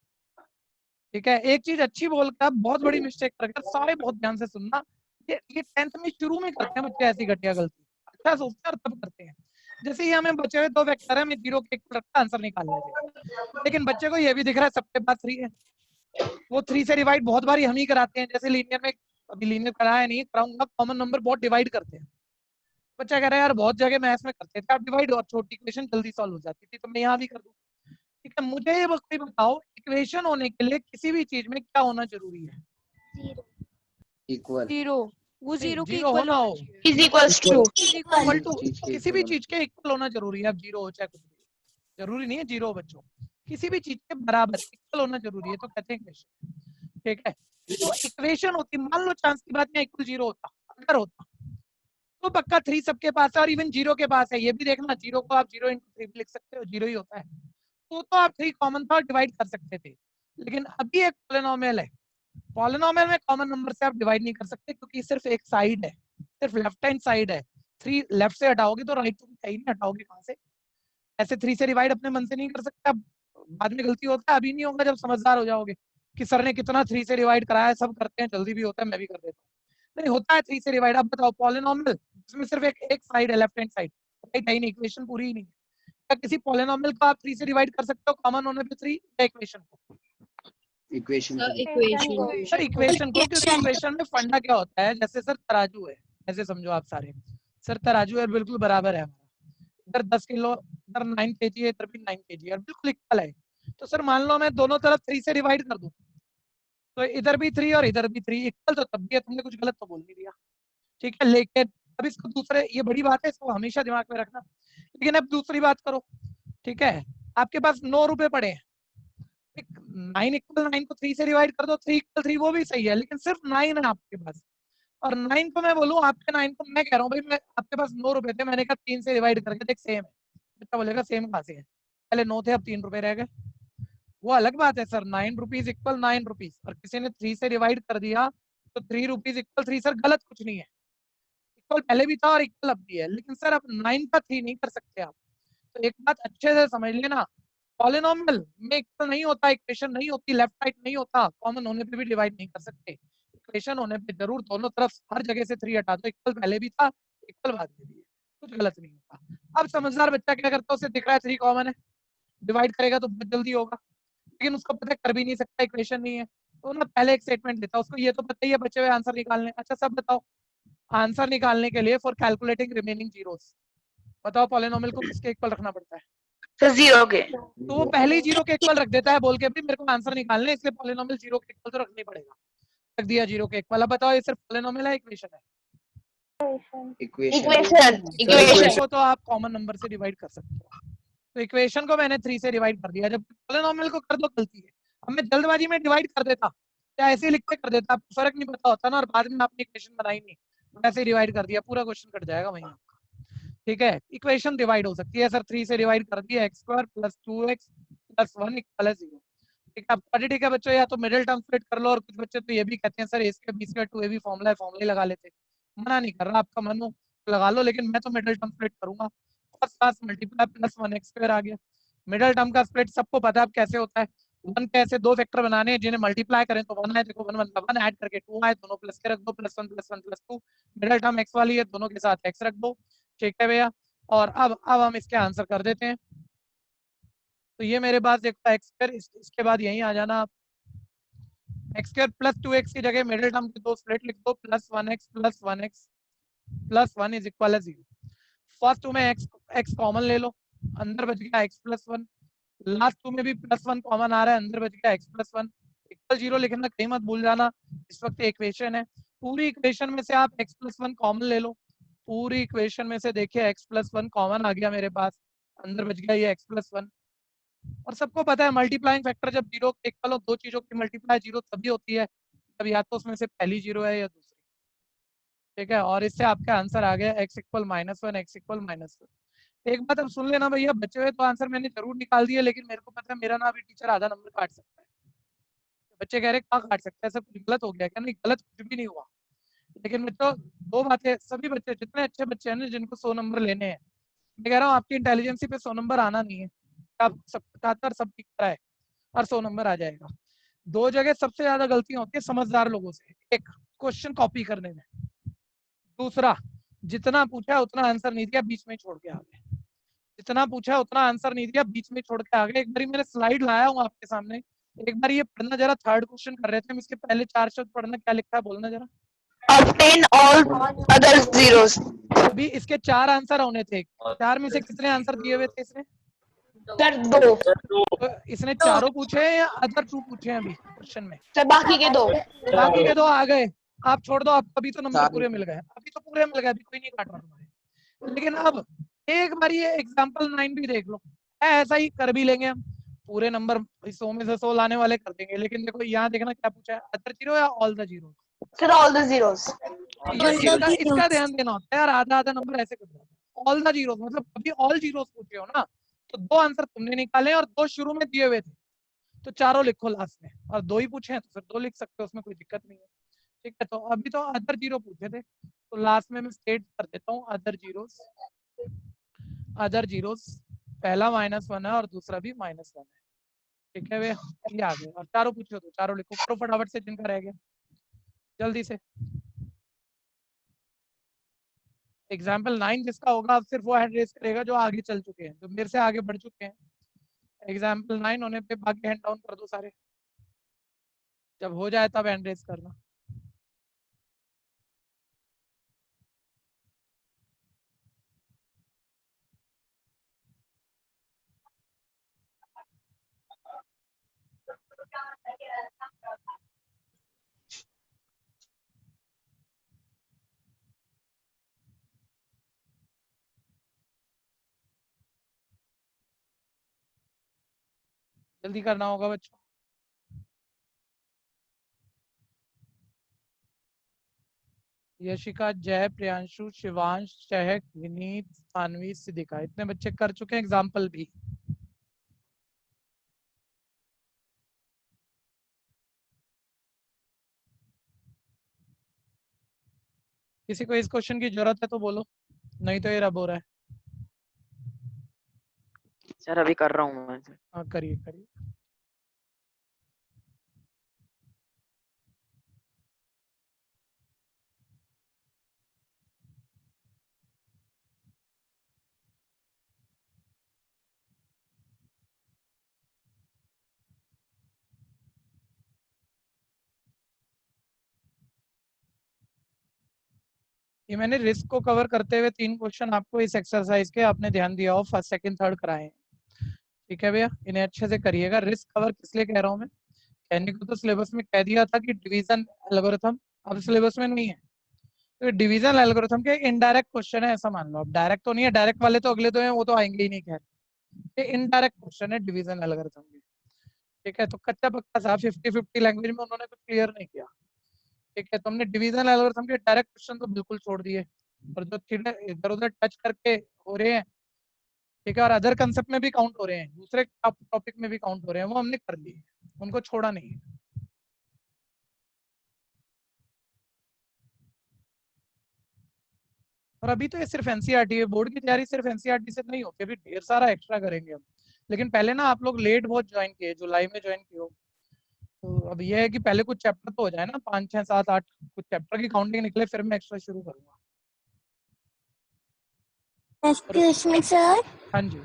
ठीक है, एक चीज अच्छी बोल के आप बहुत बड़ी मिस्टेक कर गए। सारे बहुत ध्यान से सुनना, ये 10th में शुरू में करते हैं बच्चे ऐसी घटिया गलती। अच्छा सोचते हैं और तब करते हैं। जैसे ही हमें बचे हुए 2 वेक्टर है, हमें 0 के एक रखा आंसर निकालने थे, लेकिन बच्चे को ये भी दिख रहा है सबके पास 3 है। वो 3 से डिवाइड बहुत बारी हम ही कराते हैं। जैसे लीनियर में, अभी लीनियर कराया नहीं, कराऊंगा, कॉमन नंबर बहुत डिवाइड करते हैं। बच्चा कह रहा है यार बहुत जगह मैथ्स में करते थे आप डिवाइड, और छोटी इक्वेशन जल्दी सॉल्व हो जाती थी, तो मैं यहाँ भी कर दूं। ठीक है, मुझे ये बस कोई बताओ, इक्वेशन होने के लिए किसी भी चीज में क्या होना जरूरी है?
इक्वल।
जीरो, वो जीरो के
जीरो
इक्वल
होना
होना
हो,
चाहिए।
Is equals to
equal to,
चीज के
किसी भी
equal
चीज के इक्वल होना जरूरी है। अब जीरो हो चाहे कुछ भी, जरूरी नहीं है जीरो हो बच्चों, किसी भी चीज के बराबर इक्वल होना जरूरी है, तो कहते हैं इक्वेशन। ठीक है, तो इक्वेशन होती, मान लो चांस की बात में इक्वल जीरो होता, अगर होता तो पक्का 3 सबके पास है और इवन 0 के पास है। ये भी देखना, 0 को आप 0 into 3 भी लिख सकते हो, 0 ही होता है। तो आप 3 कॉमन था, डिवाइड कर सकते थे। लेकिन अभी एक पॉलिनोमियल है, पॉलिनोमियल में कॉमन नंबर से आप डिवाइड नहीं कर सकते, क्योंकि सिर्फ एक साइड है, सिर्फ लेफ्ट हैंड साइड है। 3 लेफ्ट से हटाओगे तो राइट तो है ही नहीं, हटाओगे कहां से? ऐसे 3 से डिवाइड अपने मन से नहीं कर सकते। अब बाद में गलती होता है, अभी नहीं होगा, जब समझदार हो जाओगे कि सर ने कितना 3 से डिवाइड कराया है, सब करते हैं, जल्दी भी होता है, मैं भी कर देता हूँ। नहीं होता है 3 से डिवाइड। अब बताओ, पॉलिनोमियल जिसमें सिर्फ एक साइड है, लेफ्ट हैंड साइड, राइट है नहीं, इक्वेशन पूरी ही नहीं है। क्या किसी पॉलिनोमियल को आप 3 से डिवाइड कर सकते हो कॉमन होने पे 3, या इक्वेशन को?
इक्वेशन
सर
को।
इक्वेशन
सर इक्वेशन को, क्योंकि इक्वेशन में फंडा क्या होता है, जैसे सर तराजू है, ऐसे समझो आप सारे, सर तराजू है बिल्कुल बराबर है हमारा, इधर 10 किलो, इधर 9 kg है, इधर भी 9 kg है, बिल्कुल इक्वल है। तो सर मान लो मैं दोनों तरफ 3 से डिवाइड कर दूं, तो इधर भी 3 और इधर भी 3 इक्वल, तो तब भी है, तुमने कुछ गलत तो बोल नहीं दिया। ठीक है, लेकिन अब इसको दूसरे, ये बड़ी बात है, इसको हमेशा दिमाग में रखना। लेकिन अब दूसरी बात करो, ठीक है, आपके पास 9 रुपए पड़े हैं, 9 इक्वल 9 को 3 से डिवाइड कर दो, 3 इक्वल 3, वो भी सही है, लेकिन सिर्फ 9 है आपके पास। और 9 को मैं बोलूं, आपके 9 को मैं कह रहा हूँ भाई, मैं आपके पास 9 रुपए थे, मैंने कहा 3 से डिवाइड करके देख सेम है। बच्चा बोलेगा सेम कहां से है, पहले 9 थे अब 3 रुपए रह गए, वो अलग बात है सर। 9 रुपीज इक्वल 9 रुपीज, और किसी ने 3 से डिवाइड कर दिया तो 3 रुपीज इक्वल 3, सर गलत कुछ नहीं है, इक्वल पहले भी था और इक्वल अब भी है, लेकिन सर अब 9 का 3 नहीं कर सकते आप। तो एक बात अच्छे से समझ लेना, पॉलिनोमियल में इक्वल नहीं होता, इक्वेशन नहीं होती, लेफ्ट राइट नहीं होता, कॉमन होने पे भी डिवाइड नहीं कर सकते। इक्वेशन होने पे जरूर दोनों तरफ हर जगह से 3 हटा दो, इक्वल पहले भी था, इक्वल बाद में भी है, कुछ गलत नहीं होता। अब समझदार बच्चा क्या करता है, उसे दिख रहा है 3 कॉमन है, डिवाइड करेगा तो बहुत जल्दी होगा, लेकिन उसको पता है कर भी नहीं सकता, इक्वेशन नहीं है, तो ना पहले एक स्टेटमेंट देता है उसको, ये तो पता ही है बचे हुए आंसर निकालने। अच्छा सब बताओ, आंसर निकालने के लिए फॉर कैलकुलेटिंग रिमेनिंग जीरोस, बताओ पॉलिनोमियल को किसके इक्वल रखना पड़ता है?
सर जीरो के।
तो वो पहले ही 0 के इक्वल रख देता है, बोल के भी मेरे को आंसर निकालने, इसलिए पॉलिनोमियल 0 के इक्वल तो रखना ही पड़ेगा, रख दिया 0 के इक्वल। अब बताओ ये सिर्फ पॉलिनोमियल है, इक्वेशन है?
इक्वेशन
इक्वेशन को तो आप कॉमन नंबर से डिवाइड कर सकते हो, तो इक्वेशन को मैंने 3 से डिवाइड कर दिया, जब पॉलिनोमियल को कर दो गलती है। अब मैं जल्दबाजी में डिवाइड कर देता, या ऐसे लिख के कर देता, आपको फर्क नहीं पता होता ना, और बाद में आपने इक्वेशन बनाई नहीं, वैसे डिवाइड कर दिया, पूरा क्वेश्चन कट जाएगा वहीं आपका। ठीक है, इक्वेशन डिवाइड हो सकती है सर, 3 से डिवाइड कर दिया, x square plus 2x plus 1 equal 0। ठीक है, अब ठीक है बच्चों, या तो मिडिल टर्म स्प्लिट कर लो, और कुछ बच्चे तो ये भी कहते हैं sir a square b square 2ab formula है, फॉर्मूला ही लगा लेते। मना नहीं कर रहा, आपका मन हो लगा लो, लेकिन मैं तो मिडिल टर्म स्प्लिट करूंगा। First class multiply plus 1x square आ गया। मिडिल टर्म का स्प्लिट सबको पता है अब कैसे होता है, 1 के ऐसे 2 वेक्टर बनाने हैं जिन्हें मल्टीप्लाई करें तो 1 आए, देखो 1 1 1 ऐड करके 2 आए, दोनों प्लस के रख दो, plus 1 plus 1 plus 2, middle term x वाली है, दोनों के साथ x रख दो। ठीक है भैया, और अब हम इसके आंसर कर देते हैं। तो ये मेरे पास देखो एक्स स्क्वायर, इसके बाद यहीं आ जाना आप, एक्स स्क्वायर प्लस 2x की जगह मिडिल टर्म के 2 स्प्लिट लिख दो, plus 1x plus 1x plus 1 is equal 0। First two में x कॉमन ले लो, अंदर बच गया x प्लस 1, लास्ट टू में भी प्लस 1 कॉमन आ रहा है, अंदर बच गया x प्लस 1 इक्वल 0 लिखना, कहीं मत भूल जाना, इस वक्त इक्वेशन है। पूरी इक्वेशन में से आप x प्लस 1 कॉमन ले लो, पूरी इक्वेशन में से देखिए x प्लस 1 कॉमन आ गया मेरे पास, अंदर बच गया ये x प्लस 1। और सबको पता है मल्टीप्लाइंग फैक्टर जब 0 के इक्वल हो, दो चीजों की मल्टीप्लाई 0 तभी होती है जब या तो उसमें से पहली 0 है या दूसरी। ठीक है, और इससे आपका आंसर आ गया x इक्वल -1, x इक्वल -1। एक बात अब सुन लेना भैया, बचे हुए तो आंसर मैंने जरूर निकाल दिए, लेकिन मेरे को पता है मेरा ना अभी टीचर आधा नंबर काट सकता है। बच्चे कह रहे कहाँ काट सकता है, सब कुछ गलत हो गया क्या? नहीं, गलत कुछ भी नहीं हुआ, लेकिन बच्चों दो बातें, सभी बच्चे जितने अच्छे बच्चे हैं ना जिनको 100 नंबर लेने हैं, मैं कह रहा हूँ आपकी इंटेलिजेंसी पे 100 नंबर आना नहीं है, आप सब 75 सब ठीक कराए और 100 नंबर आ जाएगा। 2 जगह सबसे ज्यादा गलतियां होती है समझदार लोगों से, एक क्वेश्चन कॉपी करने में, दूसरा जितना पूछा उतना आंसर नहीं दिया, बीच में छोड़ के आ गए। जितना पूछा उतना आंसर नहीं दिया, बीच में छोड़ के आ गए। एक बार मैंने स्लाइड लाया हूँ आपके सामने, एक बार ये पढ़ना जरा, थर्ड क्वेश्चन कर रहे थे हम, इसके पहले 4 शब्द पढ़ना, क्या लिखा है बोलना जरा।
Obtain all other zeros.
अभी इसके 4 आंसर होने थे, 4 में से कितने आंसर दिए हुए थे इसने?
सर 2।
तो इसने चारों पूछे हैं या अदर 2 पूछे हैं अभी क्वेश्चन में?
सर बाकी के 2।
बाकी के 2 आ गए, आप छोड़ दो, आपको अभी तो नंबर
सारे।
पूरे मिल गए, अभी तो पूरे मिल गए, अभी कोई नहीं काट रहा तुम्हारे। लेकिन अब एक बार ये एग्जाम्पल 9 भी देख लो, ऐसा ही कर भी लेंगे हम, पूरे नंबर 100 में से 100 लाने वाले कर देंगे। लेकिन देखो यहाँ देखना क्या पूछा है, अदर जीरो या all the zero?
Sir all the zeros.
इसका ध्यान देना होता है यार, आधा आधा नंबर ऐसे कर जाता है। ऑल द जीरोस मतलब अभी ऑल जीरोस पूछे हो ना, तो 2 आंसर तुमने निकाले और 2 शुरू में दिए हुए थे, तो चारों लिखो लास्ट में, और 2 ही पूछे हैं तो फिर 2 लिख सकते हो, उसमें कोई दिक्कत नहीं है। ठीक है, तो अभी तो अदर जीरो पूछे थे, तो लास्ट में मैं स्टेट कर देता हूँ अदर जीरोस। अदर जीरोस पहला -1 है और दूसरा भी -1 है। ठीक है वे ये आ गए, और चारों पूछे हो तो चारों लिखो, करो फटाफट से जिनका रह गया जल्दी से। एग्जाम्पल 9 जिसका होगा अब सिर्फ वो हैंड रेज करेगा जो आगे चल चुके हैं, जो मेरे से आगे बढ़ चुके हैं। एग्जाम्पल 9 होने पे बाकी हैंड डाउन कर दो सारे, जब हो जाए तब हैंड रेज करना। जल्दी करना होगा बच्चों। यशिका, जय, प्रियांशु, शिवांश, चहक, विनीत, सानवी, सिद्धिका, इतने बच्चे कर चुके हैं एग्जाम्पल भी। किसी को इस क्वेश्चन की जरूरत है तो बोलो, नहीं तो ये रब हो रहा है।
सर अभी कर रहा हूँ मैं।
हाँ करिए करिए। ये मैंने रिस्क को कवर करते हुए 3 क्वेश्चन आपको इस एक्सरसाइज के आपने ध्यान दिया हो, फर्स्ट सेकंड थर्ड कराए हैं। ठीक है भैया, इन्हें अच्छे से करिएगा। रिस्क कवर किस लिए कह रहा हूँ मैं, कहने को तो सिलेबस में कह दिया था कि डिवीजन एल्गोरिथम, अब सिलेबस में नहीं है, तो डिवीजन एल्गोरिथम के इनडायरेक्ट क्वेश्चन है, ऐसा मान लो। अब डायरेक्ट तो नहीं है, डायरेक्ट वाले तो अगले तो हैं, वो तो आएंगे ही नहीं, खैर ये इनडायरेक्ट क्वेश्चन है डिवीजन एल्गोरिथम के। ठीक है, तो कच्चा पक्का सा 50-50 लैंग्वेज में उन्होंने कुछ क्लियर नहीं किया। ठीक है, तो हमने डिवीजन एल्गोरिथम के डायरेक्ट क्वेश्चन तो बिल्कुल छोड़ दिए, और जो इधर उधर टच करके हो रहे हैं, ठीक है, और अदर कंसेप्ट में भी काउंट हो रहे हैं, दूसरे टॉपिक में भी काउंट हो रहे हैं, वो हमने कर लिए, उनको छोड़ा नहीं है। और अभी तो ये सिर्फ एनसीईआरटी है, बोर्ड की तैयारी सिर्फ एनसीईआरटी से नहीं होती, अभी ढेर सारा एक्स्ट्रा करेंगे हम। लेकिन पहले ना आप लोग लेट बहुत ज्वाइन किए, जुलाई में ज्वाइन किए हो, तो अब ये है कि पहले कुछ चैप्टर तो हो जाए ना, 5, 6, 7, 8 कुछ चैप्टर की काउंटिंग निकले, फिर मैं एक्स्ट्रा शुरू करूंगा।
Excuse me sir.
हाँ जी।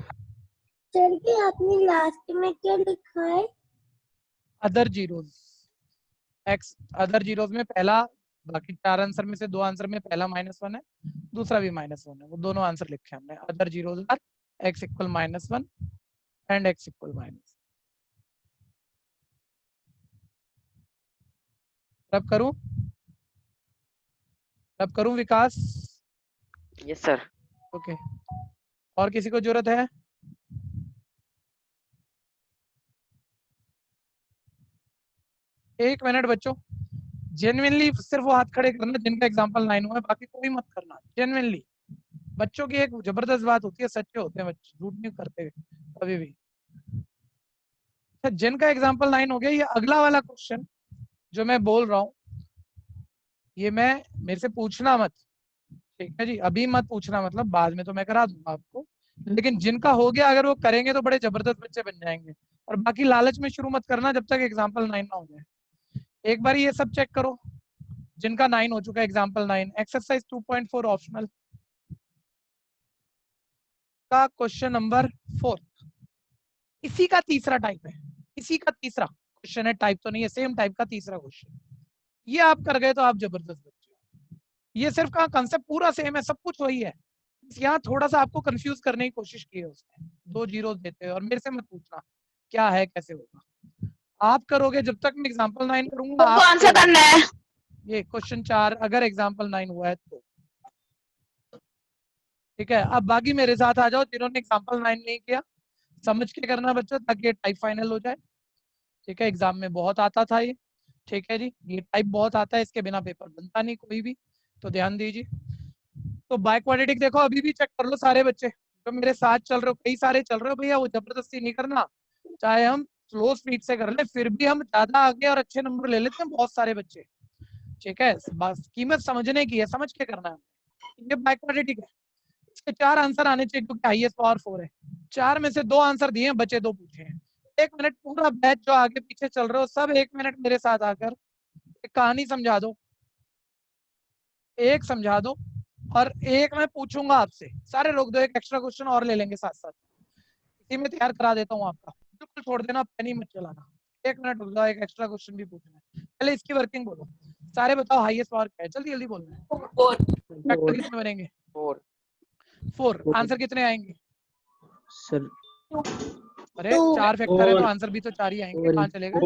सर कि आपने लास्ट में क्या लिखा है?
Other zeros, x other zeros में पहला, बाकी 4 आंसर में से 2 आंसर में पहला -1 है, दूसरा भी -1 है, वो दोनों आंसर लिखे हमने। Other zeros are x = -1 and x = रब करूं विकास?
Yes sir.
ओके, और किसी को जरूरत है? एक मिनट बच्चों, जेन्युइनली सिर्फ वो हाथ खड़े करना जिनका एग्जाम्पल 9 हुआ है, बाकी कोई मत करना। जेन्युइनली बच्चों की एक जबरदस्त बात होती है, सच्चे होते हैं बच्चे, झूठ नहीं करते कभी भी। जिनका एग्जाम्पल 9 हो गया, ये अगला वाला क्वेश्चन जो मैं बोल रहा हूँ, ये मेरे से पूछना मत, ठीक है जी, अभी मत पूछना, मतलब बाद में तो मैं करा दूंगा आपको, लेकिन जिनका हो गया अगर वो करेंगे तो बड़े जबरदस्त बच्चे बन जाएंगे। और बाकी लालच में शुरू मत करना जब तक एग्जाम्पल 9 ना हो जाए। एक बार ये सब चेक करो जिनका 9 हो चुका है। एग्जाम्पल 9 एक्सरसाइज 2.4 ऑप्शनल का क्वेश्चन नंबर 4 इसी का तीसरा टाइप है, इसी का तीसरा क्वेश्चन है, टाइप तो नहीं है, सेम टाइप का तीसरा क्वेश्चन। ये आप कर गए तो आप जबरदस्त बच्चे हो। ये सिर्फ का कंसेप्ट पूरा सेम है, सब कुछ वही है, यहाँ थोड़ा सा आपको कंफ्यूज करने की कोशिश की है उसने। 2 जीरो देते हैं और मेरे से मत पूछना क्या है कैसे होगा, आप करोगे जब तक मैं एग्जाम्पल 9 करूंगा।
तो कौन सा करना है?
ये क्वेश्चन 4 अगर एग्जाम्पल 9 हुआ है तो ठीक है। अब बाकी मेरे साथ आ जाओ जिन्होंने एग्जाम्पल 9 नहीं किया, समझ के करना बच्चों ताकि टाइप फाइनल हो जाए। ठीक है, एग्जाम में बहुत आता था ये। ठीक है जी, ये टाइप बहुत आता है, इसके बिना पेपर बनता नहीं कोई भी, तो ध्यान दीजिए। तो बाय क्वाड्रेटिक देखो अभी भी चेक कर लो सारे बच्चे जो मेरे साथ चल रहे हो, कई सारे चल रहे हो भैया, वो जबरदस्ती नहीं करना, चाहे हम स्लो स्पीड से कर ले फिर भी हम ज्यादा आगे और अच्छे नंबर ले लेते हैं बहुत सारे बच्चे। ठीक है, बस कीमत समझने की है, समझ के करना है। ये बाय क्वाड्रेटिक है, इसके 4 आंसर आने चाहिए क्योंकि हाईएस्ट पावर 4 है। 4 में से 2 आंसर दिए हैं, बचे 2 पूछे हैं। 1 मिनट पूरा बैच जो आगे पीछे चल रहे हो सब 1 मिनट मेरे साथ आकर एक कहानी समझा दो, एक समझा दो और एक मैं पूछूंगा आपसे, सारे लोग दो, एक एक्स्ट्रा क्वेश्चन और ले लेंगे साथ साथ, इसी में तैयार करा देता हूँ आपका, बिल्कुल छोड़ देना, पेन ही मत चलाना। 1 मिनट रुक जाओ, एक एक्स्ट्रा क्वेश्चन भी पूछना है। पहले इसकी वर्किंग बोलो, सारे बताओ हाईएस्ट पावर क्या है, जल्दी जल्दी बोलना है। फैक्टर कितने बनेंगे? 4। आंसर कितने आएंगे
सर?
अरे 4 फैक्टर है तो आंसर भी तो 4 ही आएंगे, कहाँ चलेगा?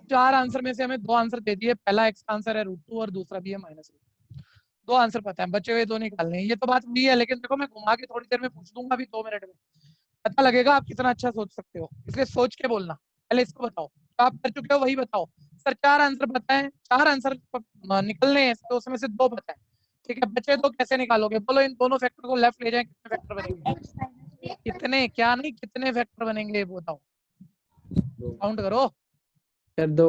4 आंसर में से हमें 2 आंसर दे दिए, पहला एक्स का आंसर है √2 और दूसरा भी है -√2। 2 आंसर पता है, बचे हुए 2 निकालने हैं। ये तो बात भी है, लेकिन देखो मैं घुमा के थोड़ी देर में पूछ दूंगा, अभी 2 मिनट में पता लगेगा आप कितना अच्छा सोच सकते हो, इसलिए सोच के बोलना। पहले इसको बताओ तो आप कर चुके हो वही बताओ। सर 4 आंसर पता है, 4 आंसर निकलने हैं तो उसमें से 2 पता है। ठीक है, बचे 2 कैसे निकालोगे? बोलो इन दोनों फैक्टर को लेफ्ट ले जाए, कितने फैक्टर बनेंगे? कितने, क्या नहीं कितने फैक्टर बनेंगे वो बताओ, काउंट करो।
सर 2।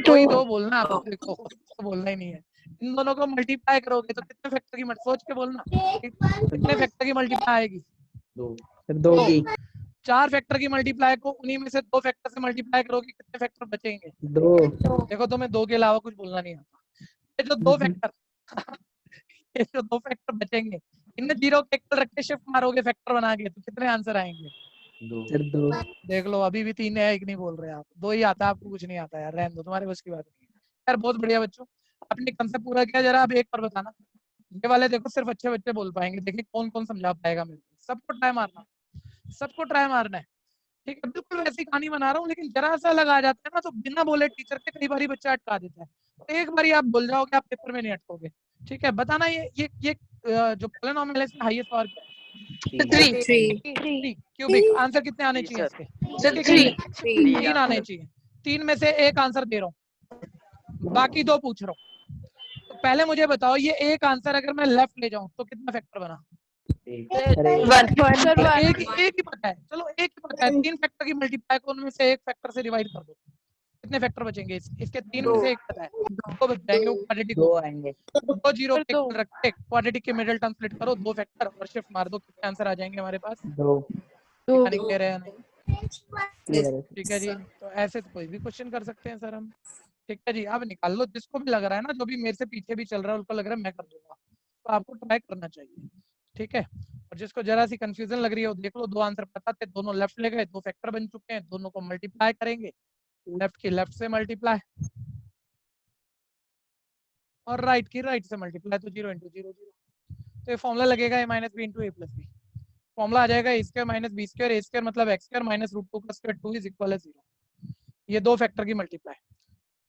कोई 2 बोलना, आप देखो तो बोलना ही नहीं है। इन दोनों को मल्टीप्लाई करोगे तो कितने फैक्टर की सोच के बोलना, कितने फैक्टर की मल्टीप्लाई आएगी?
2 सर 2 की
4 फैक्टर की मल्टीप्लाई को उन्हीं में से 2 फैक्टर से मल्टीप्लाई करोगे, कितने फैक्टर बचेंगे?
2।
देखो तुम्हें 2 के अलावा कुछ बोलना नहीं आता। ये जो 2 फैक्टर ये जो 2 फैक्टर बचेंगे इनमें 0 के एकल रख के शिफ्ट मारोगे फैक्टर बना के तो कितने आंसर आएंगे?
सर 2।
देख लो अभी भी 3 है, 1 नहीं बोल रहे आप, 2 ही आता है आपको, कुछ नहीं आता यार, रहने दो, तुम्हारे बस की बात नहीं है। यार बहुत बढ़िया बच्चों, आपने कंसेप्ट पूरा किया। जरा अब एक पर बताना, ये वाले देखो सिर्फ अच्छे बच्चे बोल पाएंगे, देखिए कौन कौन समझा पाएगा मेरे को। सबको ट्राई मारना, सबको ट्राई मारना है। ठीक है, बिल्कुल वैसी कहानी बना रहा हूँ, लेकिन जरा सा लगा जाता है ना तो बिना बोले टीचर के कई बार बच्चा अटका देता है, तो एक बार आप बोल जाओगे आप पेपर में नहीं अटकोगे। ठीक है, बताना ये जो पॉलिनोमियल है इसमें हाईएस्ट पावर क्या है?
3
क्यूबिक। आंसर कितने आने चाहिए
सर।
इसके?
3
3 आने चाहिए। 3 में से 1 आंसर दे रहा हूँ, बाकी 2 पूछ रहा हूँ। तो पहले मुझे बताओ ये एक आंसर अगर मैं लेफ्ट ले जाऊं तो कितना फैक्टर बना?
1
एक ही पता है, चलो एक ही पता है। 3 फैक्टर की मल्टीप्लाई को उनमें से 1 फैक्टर से डिवाइड कर दो, कितने फैक्टर बचेंगे? इसके 3 में से 1 पता है, 2 बच जाएंगे। वो क्वाड्रेटिक
2 आएंगे।
2 जीरो के इक्वल रख के क्वाड्रेटिक के मिडिल टर्म स्प्लिट करो, 2 फैक्टर और शिफ्ट मार दो, कितने आंसर आ जाएंगे हमारे पास?
2
क्लियर है या नहीं?
क्लियर है।
ठीक है जी, तो ऐसे तो कोई भी क्वेश्चन कर सकते हैं सर हम। ठीक है जी, अब निकाल लो, जिसको भी लग रहा है ना, जो भी मेरे से पीछे भी चल रहा है उनको लग रहा है मैं कर दूंगा, तो आपको ट्राई करना चाहिए। ठीक है, और जिसको जरा सी कंफ्यूजन लग रही है वो देख लो, 2 आंसर पता थे, दोनों लेफ्ट ले गए, 2 फैक्टर बन चुके हैं, दोनों को मल्टीप्लाई करेंगे, लेफ्ट की लेफ्ट से मल्टीप्लाई और राइट की राइट से मल्टीप्लाई, तो 0 × 0 0। तो ये फॉर्मूला लगेगा a - b × a + b। Formula आ जाएगा a² - b² a² मतलब x² - √2 का स्क्वायर 2 = 0। ये 2 फैक्टर की मल्टीप्लाई,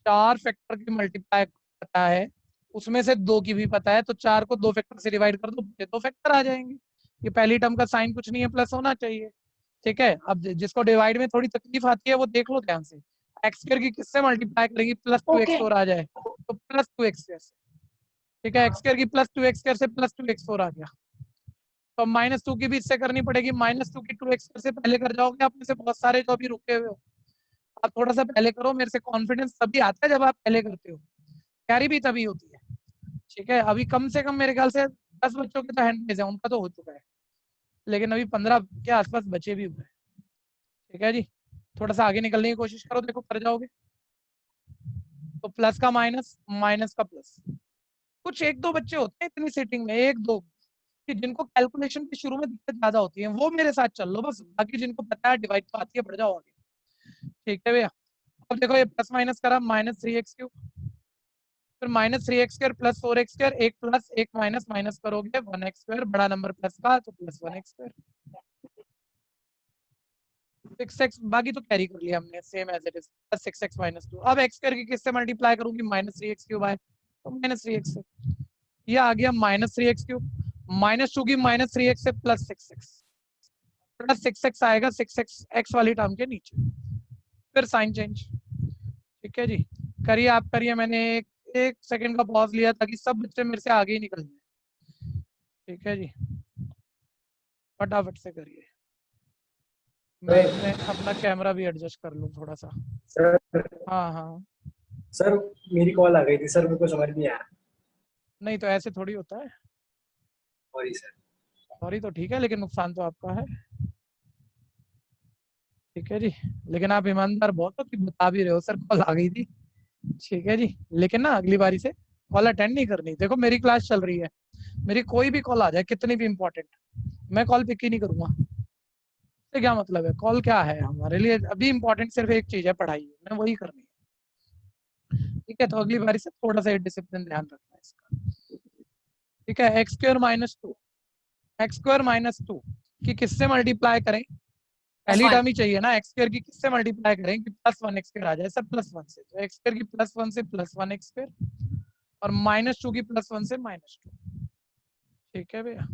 4 फैक्टर की मल्टीप्लाई पता है, उसमें से 2 की भी पता है, तो 4 को 2 फैक्टर से डिवाइड कर दो, 2 फैक्टर आ जाएंगे। ये पहली टर्म का साइन कुछ नहीं है, प्लस होना चाहिए। ठीक है, अब जिसको डिवाइड में थोड़ी तकलीफ आती है वो देख लो ध्यान से, x² की किससे मल्टीप्लाई करेंगे? +2x² आ जाए तो +2x²। ठीक है, x² की +2x² से +2x4 आ गया, तो -2 की भी इससे करनी पड़ेगी, -2 की 2x² से पहले कर जाओगे। आप में से बहुत सारे जो अभी रुके हुए हो, आप थोड़ा सा पहले करो, मेरे से कॉन्फिडेंस तभी आता है जब आप पहले करते हो, तैयारी भी तभी होती है। ठीक है, अभी कम से कम मेरे ख्याल से 10 बच्चों के तो हैंड रेज है, उनका तो हो चुका है। लेकिन अभी 15 के आसपास बचे भी हुए हैं। ठीक है जी, थोड़ा सा आगे निकलने की कोशिश करो, देखो कर जाओगे। तो प्लस का माइनस, माइनस का प्लस। कुछ एक दो बच्चे होते हैं इतनी सेटिंग में, एक दो कि जिनको कैलकुलेशन के शुरू में दिक्कत ज्यादा होती है, वो मेरे साथ चल लो बस, बाकी जिनको पता है डिवाइड तो आती है, बढ़ जाओ आगे। ठीक है भैया, अब देखो ये प्लस माइनस करा, -3x3, फिर -3x2 प्लस 4x2, एक प्लस एक माइनस, माइनस करोगे 1x2, बड़ा नंबर प्लस का तो प्लस 1x2, 6x, बाकी तो कैरी कर लिया हमने same as it is, plus 6x -2। अब x2 की किससे मल्टीप्लाई करूंगी, -3x3 आए तो -3x से, ये आ गया -3x3, -2 की -3x से प्लस 6x, प्लस 6x आएगा 6x x वाली टर्म के नीचे, फिर साइन चेंज। ठीक है जी, करिए आप करिए, मैंने एक सेकंड का पॉज लिया ताकि सब बच्चे मेरे से आगे ही निकल जाए। ठीक है जी, फटाफट से करिए, मैं इसमें अपना कैमरा भी एडजस्ट कर लूं थोड़ा सा।
सर
हाँ हाँ,
सर मेरी कॉल आ गई थी सर, मेरे को समझ नहीं आया।
नहीं तो ऐसे थोड़ी होता है,
सॉरी सर।
सॉरी तो ठीक है, लेकिन नुकसान तो आपका है। ठीक है जी, लेकिन आप ईमानदार बहुत हो कि बता भी रहे हो सर कॉल आ गई थी। ठीक है जी, लेकिन ना अगली बारी से कॉल अटेंड नहीं करनी। देखो मेरी क्लास चल रही है, मेरी कोई भी कॉल आ जाए कितनी भी इंपॉर्टेंट, मैं कॉल पिक ही नहीं करूंगा। इससे क्या मतलब है, कॉल क्या है हमारे लिए, अभी इंपॉर्टेंट सिर्फ एक चीज है, पढ़ाई, मैं वही करनी है। ठीक है, तो अगली बारी से थोड़ा सा डिसिप्लिन ध्यान रखना है इसका। ठीक है, x2 - 2, x2 - 2 की किससे मल्टीप्लाई करें, पहली टर्म ही चाहिए ना, x2 की किससे मल्टीप्लाई करें कि प्लस 1x2 आ जाए, सब +1 से, तो x2 की +1 से +1x2 और -2 की +1 से -2। ठीक है भैया,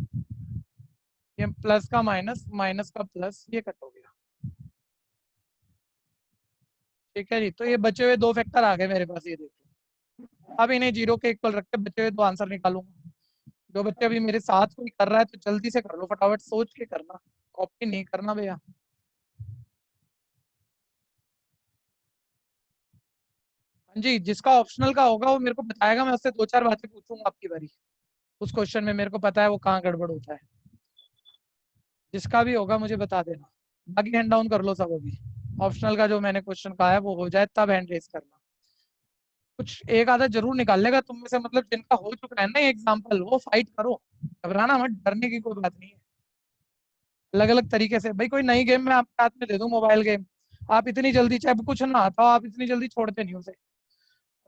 ये प्लस का माइनस, माइनस का प्लस, ये कट हो गया। ठीक है जी, तो ये बचे हुए दो फैक्टर आ गए मेरे पास, ये देखो। अब इन्हें 0 के इक्वल रख के बचे हुए दो आंसर निकालूंगा। जो बच्चे अभी मेरे साथ कोई कर रहा है तो जल्दी से कर लो, फटाफट सोच के करना, कॉपी नहीं करना भैया। हाँ जी, जिसका ऑप्शनल का होगा वो मेरे को बताएगा, मैं उससे 2-4 बातें पूछूंगा आपकी बारी, उस क्वेश्चन में मेरे को पता है वो कहाँ गड़बड़ होता है। जिसका भी होगा मुझे बता देना, बाकी हैंड डाउन कर लो सब अभी। ऑप्शनल का जो मैंने क्वेश्चन कहा है वो हो जाए तब हैंड रेस करना। कुछ एक आधा जरूर निकाल लेगा तुम में से, मतलब जिनका हो चुका है ना एग्जाम्पल, वो फाइट करो, घबराना मत, डरने की कोई बात नहीं है। अलग अलग तरीके से भाई, कोई नई गेम में आपके हाथ में दे दूं, मोबाइल गेम, आप इतनी जल्दी, चाहे कुछ ना आता हो, आप इतनी जल्दी छोड़ते नहीं उसे।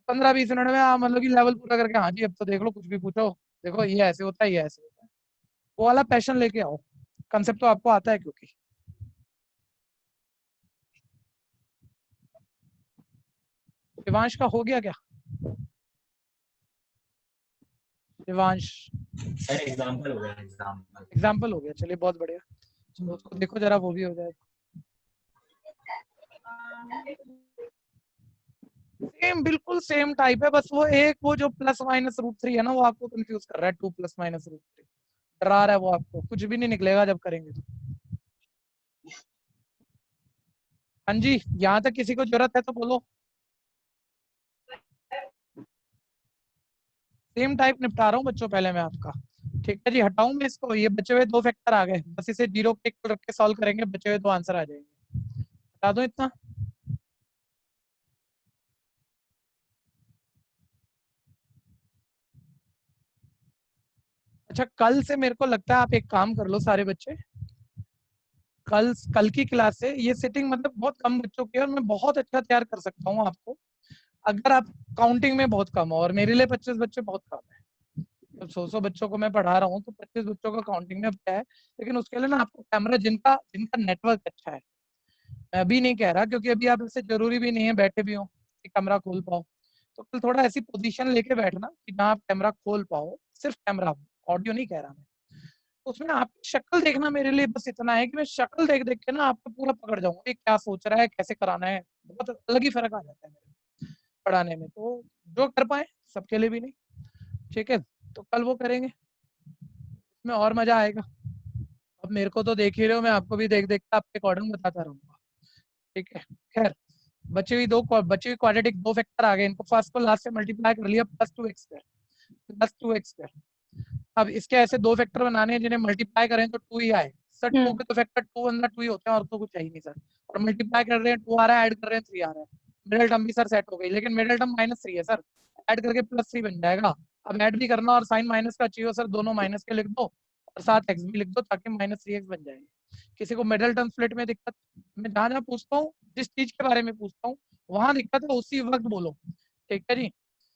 15-20 मिनट में आप मतलब कि लेवल पूरा करके, हाँ जी अब तो देख लो, कुछ भी पूछो, देखो ये ऐसे होता है, ये ऐसे होता है, वो वाला पैशन लेके आओ। कंसेप्ट तो आपको आता है क्योंकि। शिवांश का हो गया क्या, शिवांश?
सर एग्जांपल हो गया, एग्जांपल
एग्जाम्पल हो गया, चलिए बहुत बढ़िया। चलो उसको देखो जरा, वो भी हो जाए। सेम, बिल्कुल सेम टाइप है, बस वो एक वो जो +-√3 है ना, वो आपको कंफ्यूज कर रहा है, 2 + -√3 डरा रहा है वो आपको, कुछ भी नहीं निकलेगा जब करेंगे तो। हाँ जी, यहाँ तक किसी को जरूरत है तो बोलो। सेम टाइप निपटा रहा हूँ बच्चों पहले मैं आपका। ठीक है जी, हटाऊं मैं इसको, ये बचे हुए दो फैक्टर आ गए, बस इसे 0 के इक्वल रख के सॉल्व करेंगे, बचे हुए दो आंसर आ जाएंगे। हटा दो इतना। अच्छा, कल से मेरे को लगता है आप एक काम कर लो सारे बच्चे, कल की क्लास से ये सेटिंग मतलब बहुत कम बच्चों की है, और मैं बहुत अच्छा तैयार कर सकता हूँ आपको, अगर आप काउंटिंग में बहुत कम हो, और मेरे लिए 25 बच्चे बहुत कम है। जब 100 बच्चों को मैं पढ़ा रहा हूँ तो 25 बच्चों का काउंटिंग में क्या है, लेकिन उसके लिए ना आपको कैमरा, जिनका जिनका नेटवर्क अच्छा है, मैं अभी नहीं कह रहा क्योंकि अभी आप ऐसे जरूरी भी नहीं है बैठे भी हो कि कैमरा खोल पाओ, तो कल थोड़ा ऐसी पोजीशन लेके बैठना कि जहाँ आप कैमरा खोल पाओ, सिर्फ कैमरा, ऑडियो नहीं कह रहा मैं। उसमें आपकी शक्ल देखना मेरे लिए बस इतना है कि मैं शक्ल देख देख के ना आपको पूरा पकड़ जाऊंगा कि क्या सोच रहा है, कैसे कराना है, बहुत अलग ही फर्क आ जाता है मेरे पढ़ाने में, तो जो कर पाए, सबके लिए भी नहीं। ठीक है, तो कल वो करेंगे, उसमें और मजा आएगा। अब मेरे को तो देख ही रहे हो, मैं आपको भी देख देख के आपके अकॉर्डिंग बताता रहूंगा। ठीक है, खैर बचे हुई क्वाड्रेटिक दो फैक्टर आ गए, इनको फर्स्ट को लास्ट से मल्टीप्लाई कर लिया, +2x²। अब इसके ऐसे दो फैक्टर बनाने हैं जिन्हें मल्टीप्लाई करें तो 2 ही आए, सर 2 पे तो फैक्टर 2 अंदर 2 ही होते हैं और तो कुछ है ही नहीं सर। और मल्टीप्लाई कर रहे हैं 2 आ रहा है, ऐड कर रहे हैं 3 आ रहा है, मिडिल टर्म भी सर सेट हो गई, लेकिन मिडिल टर्म -3 है सर, ऐड करके +3 बन जाएगा। अब ऐड भी करना और साइन माइनस का चाहिए सर, दोनों माइनस के लिख दो और साथ एक्स भी लिख दो ताकि -3x बन जाएगी। किसी को मिडिल टर्म स्प्लिट में दिक्कत, मैं जहां जहां पूछता हूँ जिस चीज के बारे में पूछता हूँ वहां दिक्कत है उसी वक्त बोलो, ठीक है जी।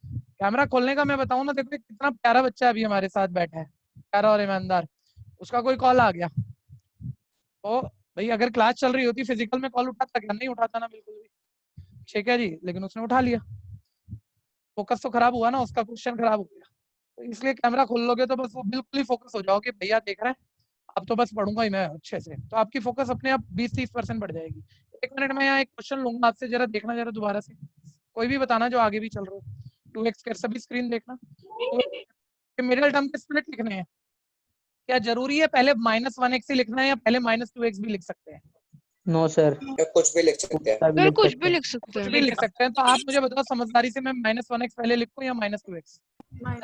कैमरा खोलने का मैं बताऊं ना, देखो कितना प्यारा बच्चा अभी हमारे साथ बैठा है, प्यारा और ईमानदार, उसका कोई कॉल आ गया तो भाई अगर क्लास चल रही होती फिजिकल में कॉल उठाता क्या? नहीं उठाता ना बिल्कुल भी, ठीक है जी, लेकिन उसने उठा लिया, फोकस तो खराब हुआ ना, उसका क्वेश्चन खराब हो गया। तो इसलिए कैमरा खोल लोगे तो बस वो बिल्कुल ही फोकस हो जाओगे, भैया देख रहे हैं, अब तो बस पढ़ूंगा ही मैं अच्छे से, तो आपकी फोकस अपने आप 20-30% बढ़ जाएगी। 1 मिनट में यहाँ एक क्वेश्चन लूंगा आपसे, जरा देखना जरा दोबारा से, कोई भी बताना जो आगे भी चल रहे हो। 2x कर सभी स्क्रीन देखना, मिडिल टर्म के स्प्लिट लिखने हैं, क्या जरूरी है पहले -1x ही लिखना है या पहले -2x भी लिख सकते हैं?
नो सर,
कुछ भी लिख सकते हैं।
सब
सर
लिख
कुछ
सकते
भी
हैं।
लिख सकते
कुछ
हैं।
भी लिख सकते हैं, तो आप मुझे बताओ समझदारी से, मैं -1x पहले लिखूं या -2x? अरे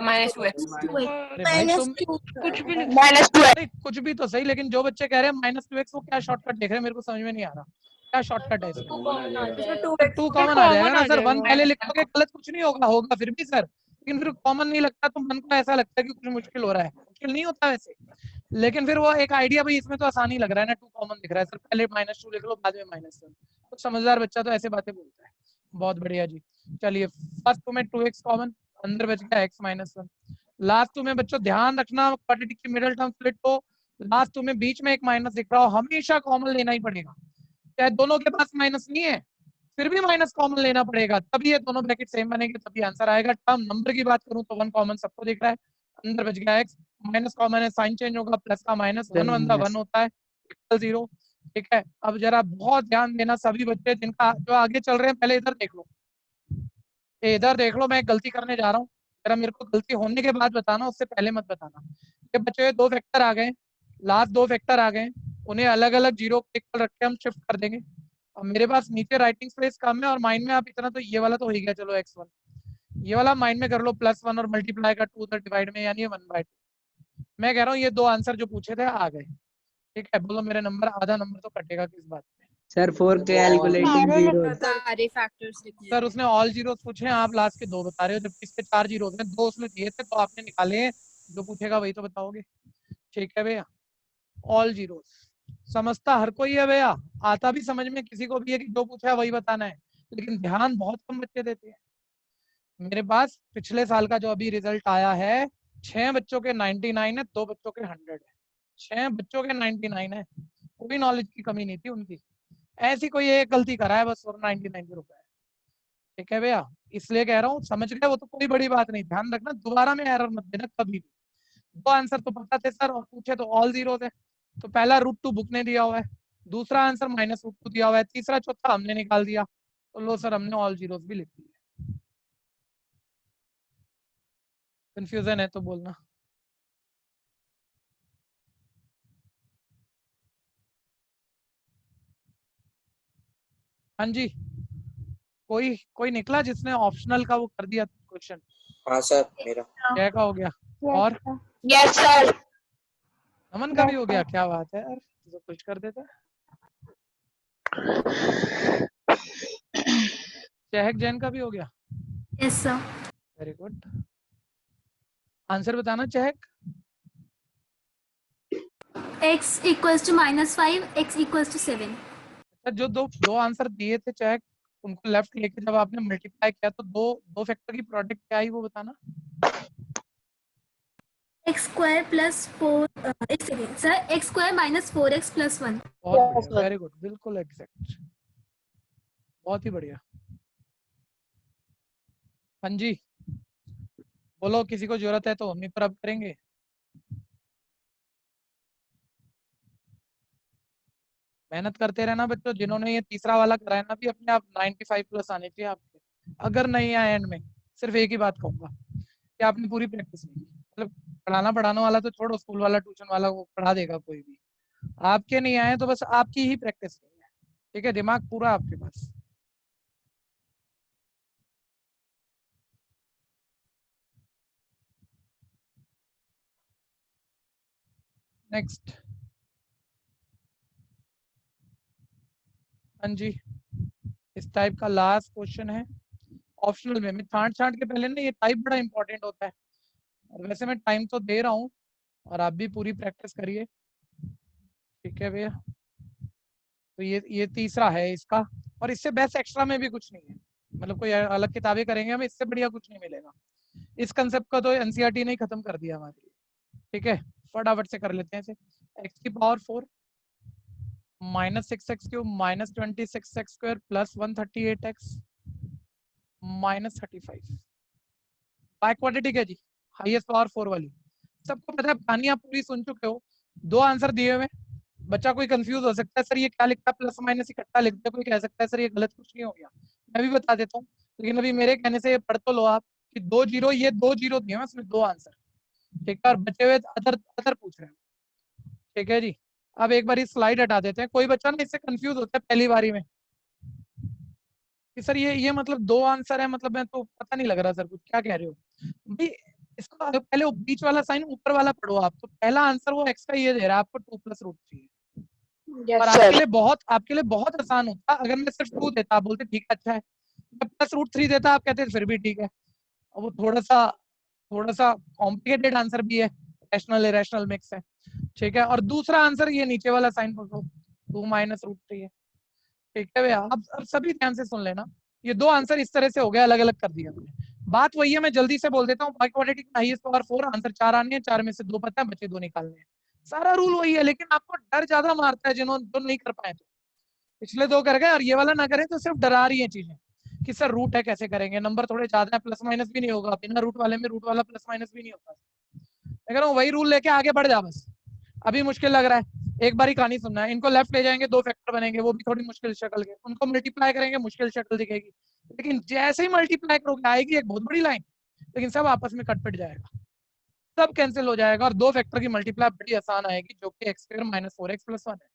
भाई तुम
कुछ भी लिख
नहीं, कुछ भी तो सही, लेकिन जो बच्चे कह रहे हैं -2x वो क्या शॉर्टकट देख रहे हैं, मेरे को समझ में नहीं आ रहा क्या शॉर्टकट है इसमें। तो 2 कॉमन आ जाएगा ना सर, 1 पहले लिखोगे गलत कुछ नहीं होगा, होगा फिर भी सर, लेकिन फिर कॉमन नहीं लगता तो मन को ऐसा लगता है कि कुछ मुश्किल हो रहा है, मुश्किल नहीं होता वैसे, लेकिन फिर वो एक आइडिया, भाई इसमें तो आसानी लग रहा है ना, 2 कॉमन दिख रहा है सर, पहले -2 लिख लो बाद में -1, तो समझदार बच्चा तो ऐसे बातें बोलता है। बहुत बढ़िया जी, चलिए फर्स्ट में 2x कॉमन, अंदर बच गया x -1। लास्ट में बच्चों ध्यान रखना, क्वाड्रेटिक की मिडिल टर्म स्प्लिट को लास्ट में बीच में एक माइनस दिख रहा हो हमेशा कॉमन लेना ही पड़ेगा, चाहे दोनों के पास माइनस नहीं है फिर भी माइनस कॉमन लेना पड़ेगा, तभी ये दोनों ब्रैकेट सेम बनेंगे, तभी आंसर आएगा। टर्म नंबर की बात करूं तो 1 कॉमन सबको दिख रहा है, अंदर बच गया x, माइनस कॉमन है साइन चेंज होगा, प्लस का माइनस, 1 बंदा 1 होता है, 0, ठीक है। अब जरा बहुत ध्यान देना सभी बच्चे जिनका जो आगे चल रहे हैं, पहले इधर देख लो, इधर देख लो, मैं गलती करने जा रहा हूँ, जरा मेरे को गलती होने के बाद बताना, उससे पहले मत बताना। ये बच्चे 2 फैक्टर आ गए, लास्ट 2 फैक्टर आ गए, उन्हें अलग अलग जीरो इक्वल रख के हम शिफ्ट कर देंगे। अब मेरे पास नीचे राइटिंग स्पेस कम है और माइंड में आप इतना, तो ये वाला तो हो ही गया, चलो x1, ये वाला माइंड में कर लो +1 और मल्टीप्लाई का 2 उधर डिवाइड में, यानी 1/2। मैं कह रहा हूँ ये 2 आंसर जो पूछे थे आ गए, ठीक है। बोलो मेरे नंबर, आधा नंबर तो कटेगा किस बात में?
Sir for calculating zero.
सारे फैक्टर्स लिखने
सर उसने ऑल जीरोस पूछे हैं, आप लास्ट के 2 बता रहे हो, जबकि इसके 4 जीरोस हैं, 2 उसने दिए थे तो आपने निकाले हैं, जो पूछेगा वही तो बताओगे, ठीक है भैया। ऑल जीरोस समझता हर कोई है भैया, आता भी समझ में किसी को भी है कि जो पूछा है वही बताना है, लेकिन ध्यान बहुत कम बच्चे देते हैं। मेरे पास पिछले साल का जो अभी रिजल्ट आया है, 6 बच्चों के 99 है, 2 बच्चों के 100 है, 6 बच्चों के 99 है, कोई नॉलेज की कमी नहीं थी उनकी, ऐसी कोई एक गलती करा है बस और 99 के रुपए, ठीक है भैया। इसलिए कह रहा हूँ समझ गए वो तो कोई बड़ी बात नहीं, ध्यान रखना दोबारा में एरर मत देना कभी भी। 2 आंसर तो पता थे सर और पूछे तो ऑल जीरोस है, तो पहला √2 बुक ने दिया हुआ है, दूसरा आंसर -√2 दिया हुआ है, तीसरा चौथा हमने निकाल दिया, तो लो सर हमने ऑल जीरोस भी लिख दिए। कंफ्यूजन है तो बोलना। हाँ जी, कोई कोई निकला जिसने ऑप्शनल का वो कर दिया क्वेश्चन?
हाँ सर, मेरा
क्या का हो गया? और
यस सर।
नमन का भी हो गया, क्या बात है यार, तो कुछ कर देता। चहक जैन का भी हो गया,
yes sir.
Very good. Answer बताना चहक।
x equals to -5, x equals to 7।
अच्छा, जो दो आंसर दिए थे चहक, उनको लेफ्ट लेके जब आपने मल्टीप्लाई किया तो दो फैक्टर की प्रोडक्ट क्या आई वो बताना।
x² + 4 एक सेकेंड सर, x² - 4x + 1।
बहुत बढ़िया, वेरी गुड, बिल्कुल एग्जैक्ट, बहुत ही बढ़िया। हाँ जी बोलो, किसी को जरूरत है तो नहीं, पर अब करेंगे। मेहनत करते रहना बच्चों, जिन्होंने ये तीसरा वाला कराया ना, भी अपने आप 95+ आने चाहिए आपके, अगर नहीं आए एंड में सिर्फ एक ही बात कहूंगा कि आपने पूरी प्रैक्टिस नहीं की, मतलब पढ़ाने वाला तो छोड़ो, स्कूल वाला ट्यूशन वाला वो पढ़ा देगा कोई भी, आपके नहीं आए तो बस आपकी ही प्रैक्टिस नहीं है, ठीक है, दिमाग पूरा आपके पास। नेक्स्ट हाँ जी, इस टाइप का लास्ट क्वेश्चन है ऑप्शनल में। मैं छांट के पहले ना, ये टाइप बड़ा इंपॉर्टेंट होता है, और वैसे मैं टाइम तो दे रहा हूँ और आप भी पूरी प्रैक्टिस करिए, ठीक है भैया। तो ये तीसरा है इसका, और इससे बेस्ट एक्स्ट्रा में भी कुछ नहीं है, मतलब कोई अलग किताबें करेंगे हमें इससे बढ़िया कुछ नहीं मिलेगा। इस कंसेप्ट का तो एनसीईआरटी ने ही खत्म कर दिया हमारे लिए, ठीक है। फटाफट से कर लेते हैं इसे। एक्स की power 4 minus 6x cube minus 26x square plus 138x minus 35 by quadratic है जी, हाईएस्ट पावर 4 वाली। सबको पता है, कहानी आप पूरी सुन चुके हो। दो आंसर दिए हुए, बच्चा कोई कंफ्यूज हो सकता है, सर ये क्या लिखता है, प्लस माइनस इकट्ठा लिखता है, कोई कह सकता है सर ये गलत कुछ नहीं हो गया, मैं भी बता देता हूँ। लेकिन अभी मेरे कहने से ये पढ़ तो लो आप कि 2 जीरो, ये 2 जीरो दिए हैं इसमें, 2 आंसर, ठीक है, और बचे हुए अदर पूछ रहे हैं, ठीक है जी। अब एक बार स्लाइड हटा देते हैं। कोई बच्चा ना इससे कंफ्यूज होता है पहली बारी में कि सर ये मतलब 2 आंसर है, मतलब मैं तो पता नहीं लग रहा सर कुछ, क्या कह रहे हो भाई। इसका पहले बीच वाला साइन ऊपर वाला पढ़ो आप, तो पहला आंसर वो एक्स का ये दे रहा है आपको 2 + √3 है। और आपके लिए बहुत आसान होता अगर मैं सिर्फ 2 देता, आप बोलते ठीक है अच्छा है, मैं +√3 देता आप कहते फिर भी ठीक है। और वो थोड़ा सा कॉम्प्लिकेटेड आंसर भी है, रैशनल इरेशनल मिक्स है, ठीक है। और दूसरा आंसर ये नीचे वाला साइन पढ़ो, 2 - √3 है, ठीक है भैया। अब सभी ध्यान से सुन लेना, ये 2 आंसर इस तरह से हो गए, अलग अलग कर दिया हमने। बात वही है, मैं जल्दी से बोल देता हूँ, बाय क्वाड्रेटिक में हाईएस्ट पावर 4, आंसर 4 आने हैं, 4 में से 2 पता है, बचे 2 निकालने हैं। सारा रूल वही है, लेकिन आपको डर ज्यादा मारता है जिन्होंने जो नहीं कर पाए। तो पिछले 2 कर गए और ये वाला ना करें तो सिर्फ डरा रही है चीजें कि सर रूट है कैसे करेंगे, नंबर थोड़े ज्यादा है, प्लस माइनस भी नहीं होगा, बिना रूट वाले में रूट वाला प्लस माइनस भी नहीं होता। मैं कह रहा हूँ वही रूल लेके आगे बढ़ जा बस। अभी मुश्किल लग रहा है, एक बार ही कहानी सुनना है। इनको लेफ्ट ले जाएंगे, 2 फैक्टर बनेंगे, वो भी थोड़ी मुश्किल शक्ल के, उनको मल्टीप्लाई करेंगे, मुश्किल शक्ल दिखेगी, लेकिन जैसे ही मल्टीप्लाई करोगे आएगी एक बहुत बड़ी लाइन, लेकिन सब आपस में कट पिट जाएगा, सब कैंसिल हो जाएगा, और 2 फैक्टर की मल्टीप्लाई बड़ी आसान आएगी, जो कि x² - 4x + 1 है।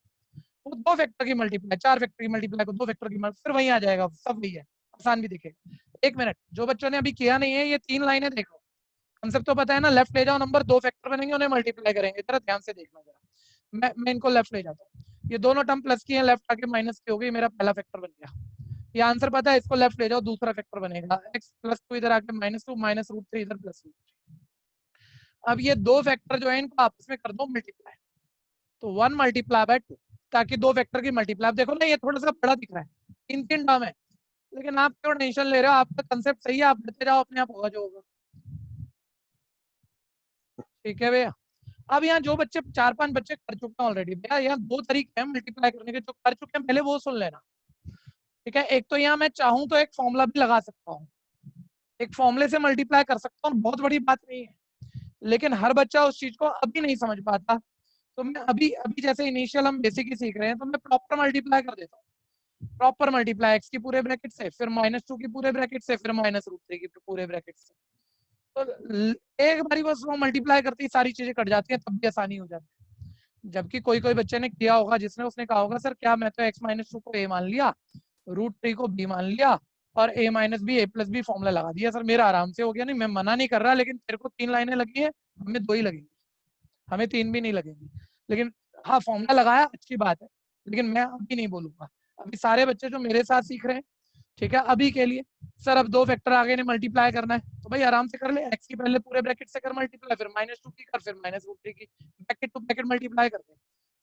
वो 2 फैक्टर की मल्टीप्लाई, 4 फैक्टर की मल्टीप्लाई को 2 फैक्टर की फिर वही आ जाएगा, सब वही है, आसान भी दिखेगा। 1 मिनट, जो बच्चों ने अभी किया नहीं है, ये 3 लाइनें देखो, कंसेप्ट तो पता है ना, लेफ्ट ले जाओ, नंबर 2 फैक्टर बनेंगे, उन्हें मल्टीप्लाई करेंगे, इतना ध्यान से देखना जरा। मैं इनको लेफ्ट ले जाता हूँ, ये दोनों टर्म प्लस की है, लेफ्ट आके माइनस की हो गई, मेरा पहला फैक्टर बन गया। ये आंसर पता है, इसको लेफ्ट ले जाओ, दूसरा फैक्टर बनेगा, x + 2 इधर आके -2 -√3 इधर +√3। अब ये 2 फैक्टर जो है इनको आपस में कर दो मल्टीप्लाई, तो 1 × 2, ताकि 2 फैक्टर की मल्टीप्लाई। देखो ना ये थोड़ा सा बड़ा दिख रहा है, 3 टर्म है, लेकिन आप क्यों टेंशन ले रहे हो, आपका कंसेप्ट सही है, आप बढ़ते जाओ, अपने आप होगा जो होगा, ठीक है भैया। अब यहाँ जो बच्चे 4-5 बच्चे कर चुके हैं ऑलरेडी, भैया यहाँ 2 तरीके हैं मल्टीप्लाई करने के, जो कर चुके हैं पहले वो सुन लेना, ठीक है। एक तो यहाँ मैं चाहूँ तो एक फॉर्मूला भी लगा सकता हूँ, एक फॉर्मूले से मल्टीप्लाई कर सकता हूँ, बहुत बड़ी बात नहीं है, लेकिन हर बच्चा उस चीज को अभी नहीं समझ पाता, तो मैं अभी जैसे इनिशियल हम बेसिक ही सीख रहे हैं, तो मैं प्रॉपर मल्टीप्लाई कर देता हूँ। प्रॉपर मल्टीप्लाई x की पूरे ब्रैकेट से, फिर -2 की पूरे ब्रैकेट से, फिर -√3 की पूरे ब्रैकेट से, तो एक बारी बस वो मल्टीप्लाई करती सारी चीजें कट जाती है, तब भी आसानी हो जाती है। जबकि कोई बच्चे ने किया होगा, उसने कहा होगा सर क्या मैं तो x - 2 को a मान लिया, √3 को b मान लिया, और a - b a + b formula लगा दिया, सर मेरा आराम से हो गया। नहीं, मैं मना नहीं कर रहा, लेकिन तेरे को 3 लाइनें लगी है, हमें 2 ही लगेंगी, हमें 3 भी नहीं लगेंगी, लेकिन हाँ फॉर्मूला लगाया अच्छी बात है, लेकिन मैं अभी नहीं बोलूंगा। अभी सारे बच्चे जो मेरे साथ सीख रहे हैं, ठीक है, अभी के लिए सर अब 2 फैक्टर आगे ने मल्टीप्लाई करना है, तो भाई आराम से कर ले, x की पहले पूरे ब्रैकेट से कर मल्टीप्लाई, फिर -2 की कर, फिर -√3 की, ब्रैकेट टू ब्रैकेट मल्टीप्लाई कर दे।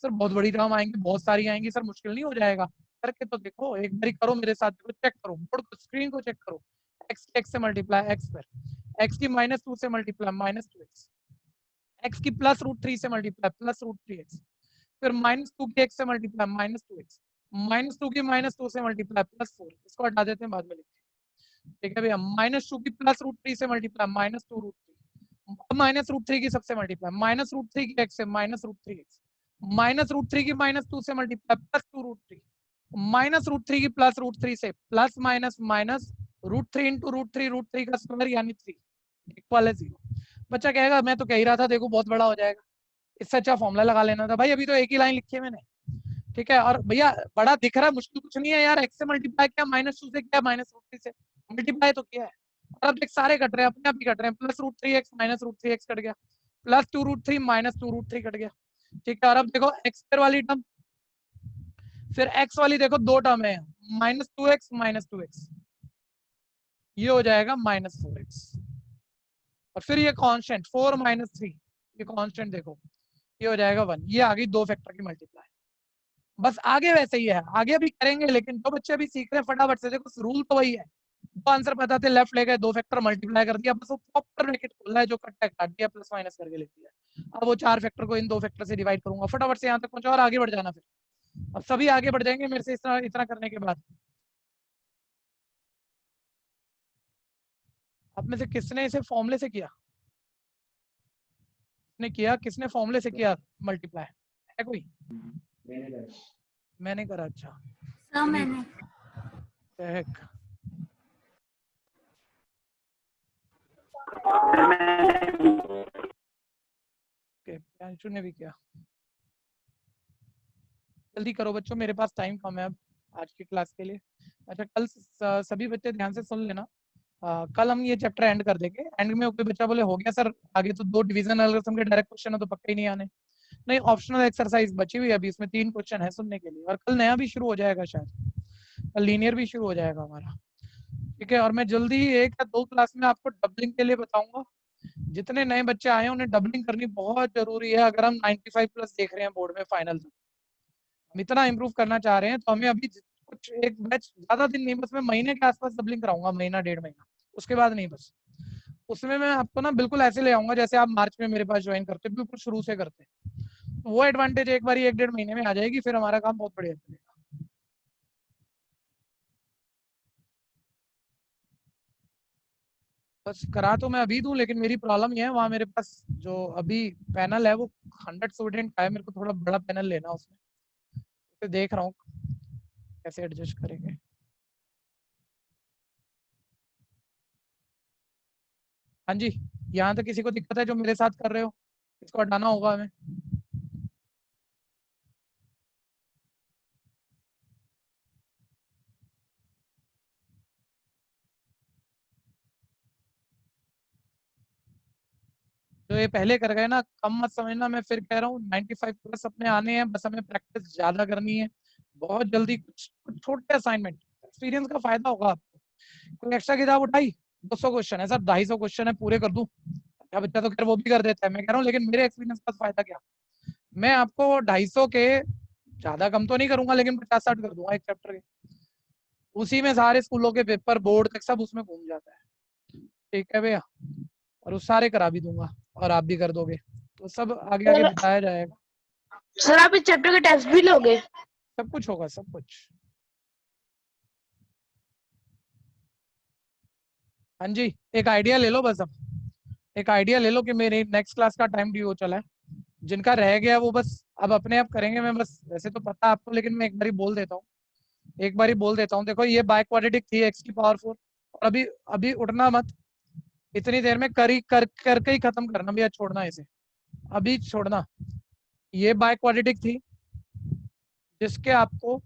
सर बहुत बड़ी टर्म आएंगी, बहुत सारी आएंगी, सर मुश्किल नहीं हो जाएगा, करके तो देखो, एक बार करो मेरे साथ, चेक करो बोर्ड को, स्क्रीन को चेक करो, x से मल्टीप्लाई x पर, x की -2 से मल्टीप्लाई -2x, x की +√3 से मल्टीप्लाई +√3x, फिर -2 की x से मल्टीप्लाई -2x, -2 की -2 से मल्टीप्लाई +4, इसको हटा देते हैं बाद में लिखते, ठीक है भैया। -2 की +√3 से मल्टीप्लाई -2√3, -√3 की सबसे मल्टीप्लाई, -√3 की x से -√3x, -√3 की -2 से मल्टीप्लाई +2√3, -√3 की +√3 से प्लस माइनस -√3 इंटू √3 का स्क्वायर यानी 3 इक्वल है 0। बच्चा कहेगा मैं तो कह ही रहा था देखो बहुत बड़ा हो जाएगा, इससे अच्छा फॉर्मूला लगा लेना था। भाई अभी तो एक ही लाइन लिखी है मैंने, ठीक है, और भैया बड़ा दिख रहा है, मुश्किल कुछ नहीं है यार, x से मल्टीप्लाई किया, -2 से किया, -√3 से मल्टीप्लाई तो किया है, और अब देख सारे कट रहे हैं, अपने आप ही कट रहे हैं, +√3x -√3x कट गया, +2√3 -2√3 कट गया, ठीक है। और अब देखो x² वाली टर्म, फिर x वाली देखो दो टर्म है, -2x, ये हो जाएगा -4x, और फिर ये कांस्टेंट 4 - 3, ये कांस्टेंट देखो ये हो जाएगा 1, ये आ गई दो फैक्टर की मल्टीप्लाई। बस आगे वैसे ही है, आगे भी करेंगे, लेकिन जो बच्चे अभी सीख रहे हैं फटाफट से देखो, रूल तो वही है, दो आंसर पता थे, लेफ्ट ले गए, दो फैक्टर मल्टीप्लाई कर दिया, बस वो प्रॉपर ब्रैकेट खोलना है, जो कट है काट दिया, प्लस माइनस करके लिख दिया। अब वो चार फैक्टर को इन दो फैक्टर से डिवाइड करूंगा, फटाफट से यहाँ तक पहुंचा और आगे बढ़ जाना। फिर अब सभी आगे बढ़ जाएंगे मेरे से इतना इतना करने के बाद। आप में से किसने इसे फॉर्मूले से किया? किसने फॉर्मूले से किया मल्टीप्लाई? है कोई? मैंने करा। अच्छा
सर मैंने।
प्यांशु ने भी किया। जल्दी करो बच्चों, मेरे पास टाइम कम है अब आज की क्लास के लिए। अच्छा कल सभी बच्चे ध्यान से सुन लेना, कल हम ये चैप्टर एंड कर देंगे। एंड में कोई बच्चा बोले हो गया सर आगे तो दो डिवीजन एल्गोरिथम के डायरेक्ट क्वेश्चन है तो पक्का ही नहीं आने, नहीं ऑप्शनल एक्सरसाइज बची हुई है अभी, इसमें 3 क्वेश्चन है सुनने के लिए, और कल नया भी शुरू हो जाएगा, शायद कल लीनियर भी शुरू हो जाएगा हमारा, ठीक है। और मैं जल्दी ही 1 या 2 क्लास में आपको डबलिंग के लिए बताऊंगा। जितने नए बच्चे आए हैं उन्हें डबलिंग करनी बहुत जरूरी है, अगर हम 95+ देख रहे हैं बोर्ड में फाइनल तक, हम इतना इंप्रूव करना चाह रहे हैं, तो हमें अभी कुछ एक बैच ज्यादा दिन नहीं, बस मैं महीने के आसपास डबलिंग कराऊंगा, महीना 1.5 महीना, उसके बाद नहीं। बस उसमें मैं आपको ना बिल्कुल ऐसे ले आऊंगा जैसे आप मार्च में मेरे पास ज्वाइन करते, बिल्कुल शुरू से करते, तो वो एडवांटेज एक बार 1-1.5 महीने में आ जाएगी, फिर हमारा काम बहुत बढ़िया चलेगा। बस करा तो मैं अभी दूं, लेकिन मेरी प्रॉब्लम ये है, वहाँ मेरे पास जो अभी पैनल है वो 100 स्टूडेंट का है, मेरे को थोड़ा बड़ा पैनल लेना उसमें, तो देख रहा हूँ कैसे एडजस्ट करेंगे। हाँ जी, यहाँ तक किसी को दिक्कत है जो मेरे साथ कर रहे हो? इसको हटाना होगा हमें। जो ये पहले कर गए ना, कम मत समझना, मैं फिर कह रहा हूँ 95+ अपने आने हैं, बस हमें प्रैक्टिस ज्यादा करनी है। बहुत जल्दी कुछ छोटे असाइनमेंट, एक्सपीरियंस का फायदा होगा आपको। कोई एक्स्ट्रा किताब उठाई, 200 क्वेश्चन है सर, 250 क्वेश्चन है, पूरे कर दूं क्या? बच्चा तो खैर वो भी कर देता है, मैं कह रहा हूँ लेकिन मेरे एक्सपीरियंस का फायदा क्या? मैं आपको 250 के ज्यादा कम तो नहीं करूंगा, लेकिन 50-60 कर दूंगा एक चैप्टर के, उसी में सारे स्कूलों के पेपर बोर्ड तक सब उसमें घूम जाता है, ठीक है भैया। और उस सारे करा भी दूंगा और आप भी कर दोगे, तो सब आगे आगे बताया जाएगा।
सर आप इस चैप्टर के टेस्ट भी लोगे?
सब कुछ होगा, सब कुछ। हाँ जी, एक आइडिया ले लो बस, अब एक आइडिया ले लो कि मेरे नेक्स्ट क्लास का टाइम ड्यू हो चला है, जिनका रह गया वो बस अब अपने आप करेंगे। मैं बस वैसे तो पता आपको, लेकिन मैं एक बार बोल देता हूँ, देखो ये बाय क्वाड्रेटिक थी x की पावर 4, और अभी अभी उठना मत, इतनी देर में करके ही खत्म करना भैया, छोड़ना इसे अभी छोड़ना। ये बाय क्वाड्रेटिक थी जिसके आपको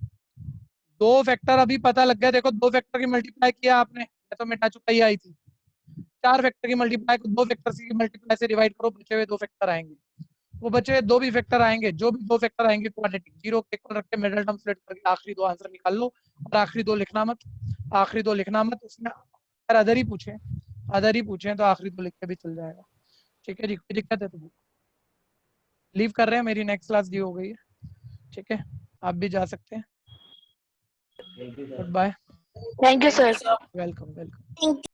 दो फैक्टर अभी पता लग गया, देखो दो फैक्टर की मल्टीप्लाई किया आपने, तो मिटा चुका ही आई थी, 4 फैक्टर की मल्टीप्लाई को 2 फैक्टर की मल्टीप्लाई से डिवाइड करो, बचे हुए 2 फैक्टर आएंगे, वो बचे हुए 2 भी फैक्टर आएंगे, जो भी 2 फैक्टर आएंगे क्वाड्रेटिक, 0 के इक्वल रख के मिडिल टर्म स्प्लिट करके आखिरी 2 आंसर निकाल लो, और आखिरी दो लिखना मत, उसमें अगर अदर ही पूछे तो आखिरी 2 लिख के भी चल जाएगा, ठीक है जी। कोई दिक्कत है तो लीव कर रहे हैं, मेरी नेक्स्ट क्लास दी हो गई है, ठीक है, आप भी जा सकते हैं, good bye,
thank you sir.
Welcome.